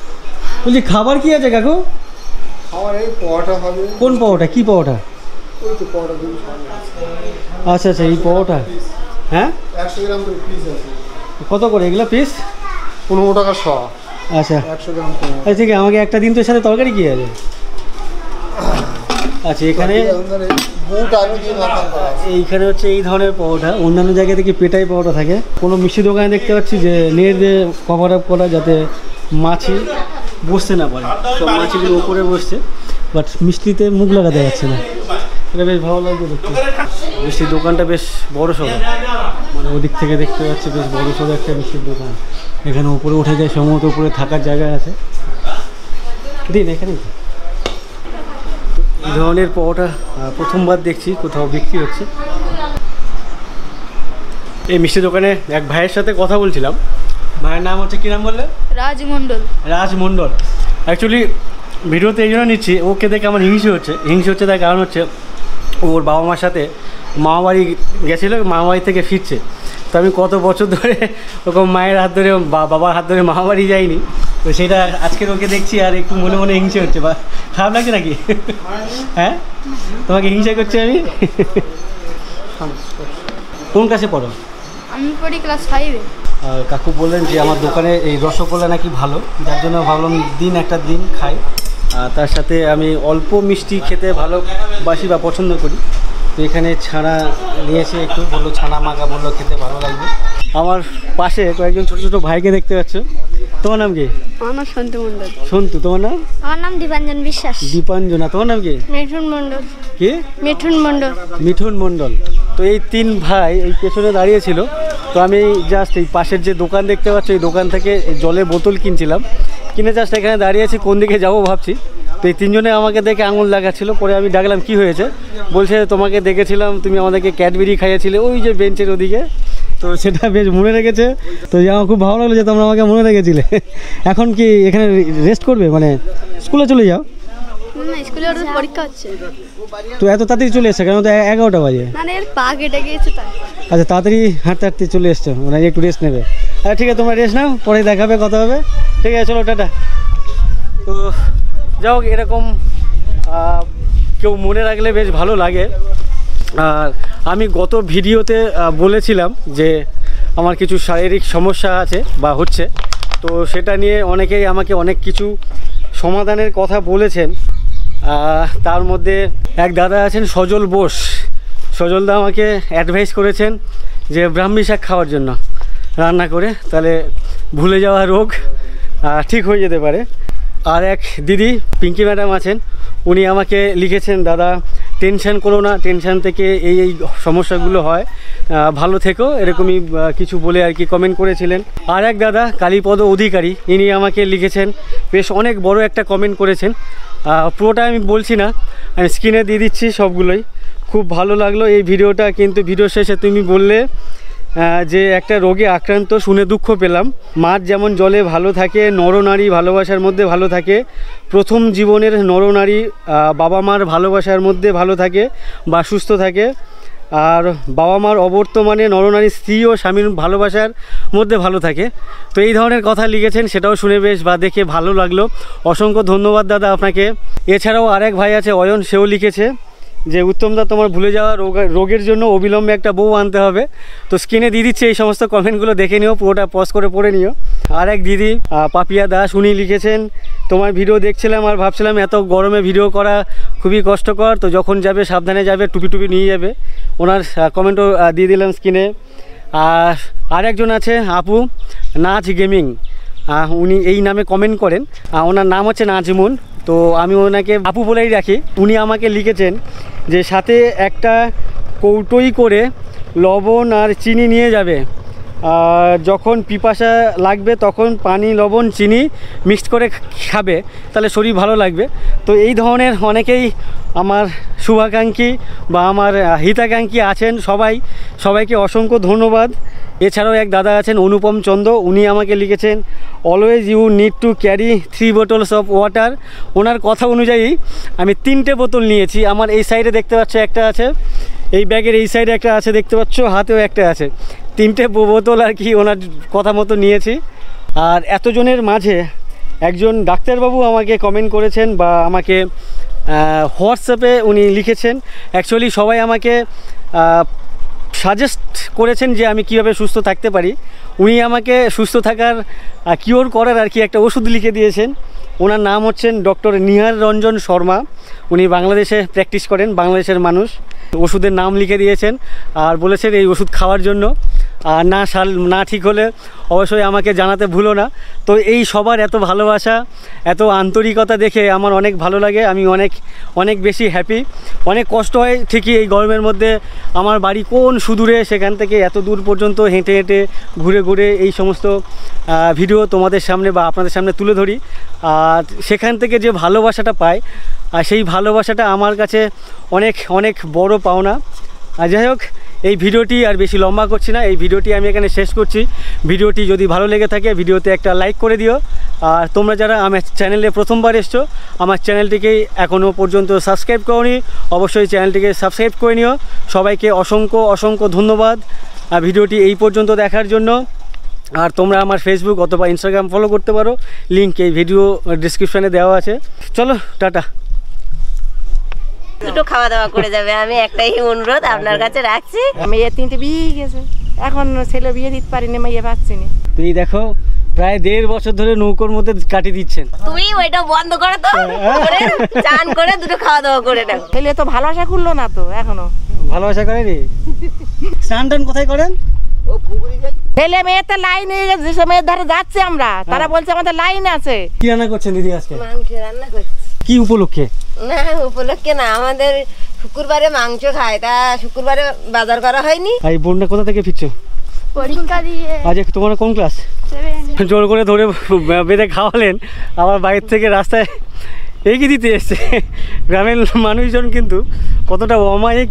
বলছি, খাবার কি আছে কাকু? খাবার এই পরোটা হবে। কোন পরোটা? কি পরোটা? ওই তো পরোটা দিন। আচ্ছা আচ্ছা, এই পরোটা। হ্যাঁ, 100 গ্রাম করে পিস আছে। কত করে এগুলো পিস? 15 টাকা শ। আচ্ছা 100 গ্রাম 15। আচ্ছা, ঠিক আছে, আমাকে একটা দিন তো এর সাথে তরকারি কি আছে? আচ্ছা, এখানে বুট আলু দিয়ে মাখা করা আছে। এইখানে হচ্ছে এই ধরনের পরোটা। অন্যান্য জায়গায় থেকে পেটাই পরোটা থাকে। কোনো মিষ্টি দোকানে দেখতে পাচ্ছি যে নেট দিয়ে কভার আপ করা, যাতে মাছি বসতে না পারে। সব মাছিগুলো উপরে বসছে, বাট মিষ্টিতে মুখ লাগাতে যাচ্ছে না। এটা বেশ ভালো লাগছে দেখতে। মিষ্টির দোকানটা বেশ বড় সড়ো, মানে ওদিক থেকে দেখতে পাচ্ছি বেশ বড় সড়ো একটা মিষ্টির দোকান। এখানে উপরে উঠে যায়, সম্ভবত উপরে থাকার জায়গা আছে। দিন এখানে এই ধরনের পরোটা প্রথমবার দেখছি কোথাও বিক্রি হচ্ছে। এই মিষ্টি দোকানে এক ভাইয়ের সাথে কথা বলছিলাম। ভাইয়ের নাম হচ্ছে, কী নাম বললে? রাজমণ্ডল। অ্যাকচুয়ালি ভিডিওতে এই জন্য নিচ্ছি, ওকে দেখে আমার হিংসে হচ্ছে। তার কারণ হচ্ছে ওর বাবা মার সাথে মামাবাড়ি গেছিলো, মামাবাড়ি থেকে ফিরছে। তো আমি কত বছর ধরে ওরকম মায়ের হাত ধরে বাবার হাত ধরে মামাবাড়ি যাইনি। তো সেটা আজকের ওকে দেখছি আর একটু মনে মনে হিংসে হচ্ছে। বা খারাপ লাগছে নাকি? হ্যাঁ, তোমাকে হিংসা করছি আমি? কোন ক্লাসে পড়ো? আমি পড়ি ক্লাস 5-এ। আর কাকু বললেন যে আমার দোকানে এই রসগোল্লা নাকি ভালো, যার জন্য ভাবলাম একটা দিন খাই। আর তার সাথে আমি অল্প মিষ্টি খেতে ভালোবাসি বা পছন্দ করি। তো এখানে ছানা নিয়েছে, একটু বললো ছানা মাখা, বললো খেতে ভালো লাগবে। আমার পাশে কয়েকজন ছোটো ছোটো ভাইকে দেখতে পাচ্ছ। তোমার নাম কি? আমার নাম সন্তু মণ্ডল। সন্তু। তোমার নাম? আমার নাম দীপাঞ্জন বিশ্বাস। দীপাঞ্জনা। তোমার নাম কি? মিঠুন মণ্ডল। কি? মিঠুন মণ্ডল। তো এই 3 ভাই এই পেছনে দাঁড়িয়েছিল। তো আমি জাস্ট এই পাশের যে দোকান দেখতে পাচ্ছ, এই দোকান থেকে জলের বোতল কিনছিলাম। কিনে জাস্ট এখানে দাঁড়িয়েছি, কোন দিকে যাবো ভাবছি। তো এই 3 জনে আমাকে দেখে আঙুল লাগাচ্ছিল। পরে আমি ডাকলাম, কি হয়েছে? বলছে, তোমাকে দেখেছিলাম, তুমি আমাদেরকে ক্যাডবেরি খাইয়েছিলে ওই যে বেঞ্চের ওদিকে। তো সেটা বেশ মনে রেখেছে। তো আমার খুব ভালো লাগলো যে তোমরা আমাকে মনে রেখেছিলে। এখন কি এখানে রেস্ট করবে, মানে স্কুলে চলে যাও? না, স্কুলে ওর পরীক্ষা হচ্ছে। তো এত তাড়াতাড়ি চলে এসছে কেন? তো 11টা বাজে। না, এর পা কেটে গিয়েছে তাই। আচ্ছা, তাড়াতাড়ি হাঁটতে চলে এসছো, মানে একটু রেস্ট নেবে। আচ্ছা ঠিক আছে, তোমরা রেস্ট নাও, পরে দেখাবে, কথা হবে। ঠিক আছে, চলো টাটা। তো যাও, এরকম কেউ মনে রাখলে বেশ ভালো লাগে। আর আমি গত ভিডিওতে বলেছিলাম যে আমার কিছু শারীরিক সমস্যা আছে বা হচ্ছে। তো সেটা নিয়ে অনেকেই আমাকে অনেক কিছু সমাধানের কথা বলেছেন। তার মধ্যে এক দাদা আছেন সজল বোস। সজলদা আমাকে অ্যাডভাইস করেছেন যে ব্রাহ্মী শাক খাওয়ার জন্য রান্না করে, তাহলে ভুলে যাওয়া রোগ ঠিক হয়ে যেতে পারে। আর এক দিদি পিঙ্কি ম্যাডাম আছেন, উনি আমাকে লিখেছেন, দাদা টেনশন করো না, টেনশন থেকে এই সমস্যাগুলো হয়, ভালো থেকো, এরকমই কিছু বলে আর কি কমেন্ট করেছিলেন। আর এক দাদা কালীপদ অধিকারী, ইনি আমাকে লিখেছেন, বেশ অনেক বড় একটা কমেন্ট করেছেন। পুরোটা আমি বলছি না, আমি স্ক্রিনে দিয়ে দিচ্ছি সবগুলোই। খুব ভালো লাগলো এই ভিডিওটা। কিন্তু ভিডিও শেষে তুমি বললে যে একটা রোগে আক্রান্ত, শুনে দুঃখ পেলাম। মাছ যেমন জলে ভালো থাকে, নরনারী ভালোবাসার মধ্যে ভালো থাকে, প্রথম জীবনের নরনারী বাবা মার ভালোবাসার মধ্যে ভালো থাকে বা সুস্থ থাকে। আর বাবা মার অবর্তমানে নরনারী স্ত্রী ও স্বামীর ভালোবাসার মধ্যে ভালো থাকে। তো এই ধরনের কথা লিখেছেন, সেটাও শুনে বেশ বা দেখে ভালো লাগলো। অসংখ্য ধন্যবাদ দাদা আপনাকে। এছাড়াও আরেক ভাই আছে অয়ন, সেও লিখেছে যে উত্তমদা তোমার ভুলে যাওয়া রোগের জন্য অবিলম্বে একটা বউ আনতে হবে। তো স্ক্রিনে দিয়ে দিচ্ছে, এই সমস্ত কমেন্টগুলো দেখে নিও, পুরোটা পজ করে পড়ে নিও। আর এক দিদি পাপিয়া দাস, উনি লিখেছেন তোমার ভিডিও দেখছিলাম আর ভাবছিলাম এত গরমে ভিডিও করা খুবই কষ্টকর, তো যখন যাবে সাবধানে যাবে, টুপি টুপি নিয়ে যাবে। ওনার কমেন্টও দিয়ে দিলাম স্ক্রিনে। আর একজন আছে আপু নাচ গেমিং, উনি এই নামে কমেন্ট করেন, ওনার নাম হচ্ছে নাজমুন, তো আমি ওনাকে আপু বলেই রাখি। উনি আমাকে লিখেছেন যে সাথে একটা কৌটোই করে লবণ আর চিনি নিয়ে যাবে, আর যখন পিপাসা লাগবে তখন পানি লবণ চিনি মিক্সড করে খাবে, তাহলে শরীর ভালো লাগবে। তো এই ধরনের অনেকেই আমার শুভাকাঙ্ক্ষী বা আমার হিতাকাঙ্ক্ষী আছেন, সবাইকে অসংখ্য ধন্যবাদ। এছাড়াও এক দাদা আছেন অনুপম চন্দ্র, উনি আমাকে লিখেছেন always you need to carry 3 bottles of water. ওনার কথা অনুযায়ী আমি 3টে বোতল নিয়েছি। আমার এই সাইডে দেখতে পাচ্ছ একটা আছে, এই ব্যাগের এই সাইডে একটা আছে দেখতে পাচ্ছ, হাতেও একটা আছে। 3টে বোতল আর কি ওনার কথা মতো নিয়েছি। আর এতজনের মাঝে একজন ডাক্তারবাবু আমাকে কমেন্ট করেছেন বা আমাকে হোয়াটসঅ্যাপে উনি লিখেছেন। অ্যাকচুয়ালি সবাই আমাকে সাজেস্ট করেছেন যে আমি কীভাবে সুস্থ থাকতে পারি। উনি আমাকে সুস্থ থাকার কিওর করার আর কি একটা ওষুধ লিখে দিয়েছেন। ওনার নাম হচ্ছেন ডক্টর নিহার রঞ্জন শর্মা, উনি বাংলাদেশে প্র্যাকটিস করেন, বাংলাদেশের মানুষ। ওষুধের নাম লিখে দিয়েছেন আর বলেছেন এই ওষুধ খাওয়ার জন্য। আর না ঠিক হলে অবশ্যই আমাকে জানাতে ভুলো না। তো এই সবার এত ভালোবাসা, এত আন্তরিকতা দেখে আমার অনেক ভালো লাগে। আমি অনেক বেশি হ্যাপি। অনেক কষ্ট হয় ঠিকই এই গরমের মধ্যে, আমার বাড়ি কোন সুদূরে, সেখান থেকে এত দূর পর্যন্ত হেঁটে হেঁটে ঘুরে ঘুরে এই সমস্ত ভিডিও তোমাদের সামনে বা আপনাদের সামনে তুলে ধরি। আর সেখান থেকে যে ভালোবাসাটা পাই, আর সেই ভালোবাসাটা আমার কাছে অনেক বড় পাওনা। আর যাই হোক, এই ভিডিওটি আর বেশি লম্বা করছি না, এই ভিডিওটি আমি এখানে শেষ করছি। ভিডিওটি যদি ভালো লেগে থাকে ভিডিওতে একটা লাইক করে দিও। আর তোমরা যারা আমার চ্যানেলে প্রথমবার এসছো, আমার চ্যানেলটিকে এখনও পর্যন্ত সাবস্ক্রাইব করোনি, অবশ্যই চ্যানেলটিকে সাবস্ক্রাইব করে নিও। সবাইকে অসংখ্য ধন্যবাদ ভিডিওটি এই পর্যন্ত দেখার জন্য। আর তোমরা আমার ফেসবুক অথবা ইনস্টাগ্রাম ফলো করতে পারো, লিঙ্ক এই ভিডিও ডিসক্রিপশানে দেওয়া আছে। চলো টাটা। দুটো খাওয়া দাওয়া করে যাবে, আমি একটাই অনুরোধ আপনার কাছে রাখছি। মেয়ে 3টে বিয়ে গেছে, এখন ছেলে বিয়ে দিতে পারিনি, মেয়ে পাচ্ছি না। তুই দেখো প্রায় 1.5 বছর ধরে নৌকোর মধ্যে কাটিয়ে দিচ্ছেন। তুই ওইটা বন্ধ করে তো, চান করে দুটো খাওয়া দাওয়া করে নাও। ছেলে তো ভালোবাসা করলো না তো এখনো। ভালোবাসা করেনি? স্নান টান কোথায় করেন? ছেলে মেয়েতে লাইন হয়ে গেছে, যে মেয়ের ধারে যাচ্ছে আমরা, তারা বলছে আমাদের লাইন আছে। কি রান্না করছেন দিদি আজকে? মাংস রান্না করছি। কি উপলক্ষে? না উপলক্ষে না, আমাদের শুক্রবারে মাংস খায়, তা শুক্রবারে বাজার করা হয়নি। এই বোনটা কোথা থেকে ফিরছো? পরীক্ষা দিয়ে। আজ তোমার কোন ক্লাস? 7। জোর করে ধরে বেঁধে খাওয়ালেন, আবার বাইরে থেকে রাস্তায় এগিয়ে দিতে এসছে। গ্রামের মানুষজন কিন্তু কতটা অমায়িক।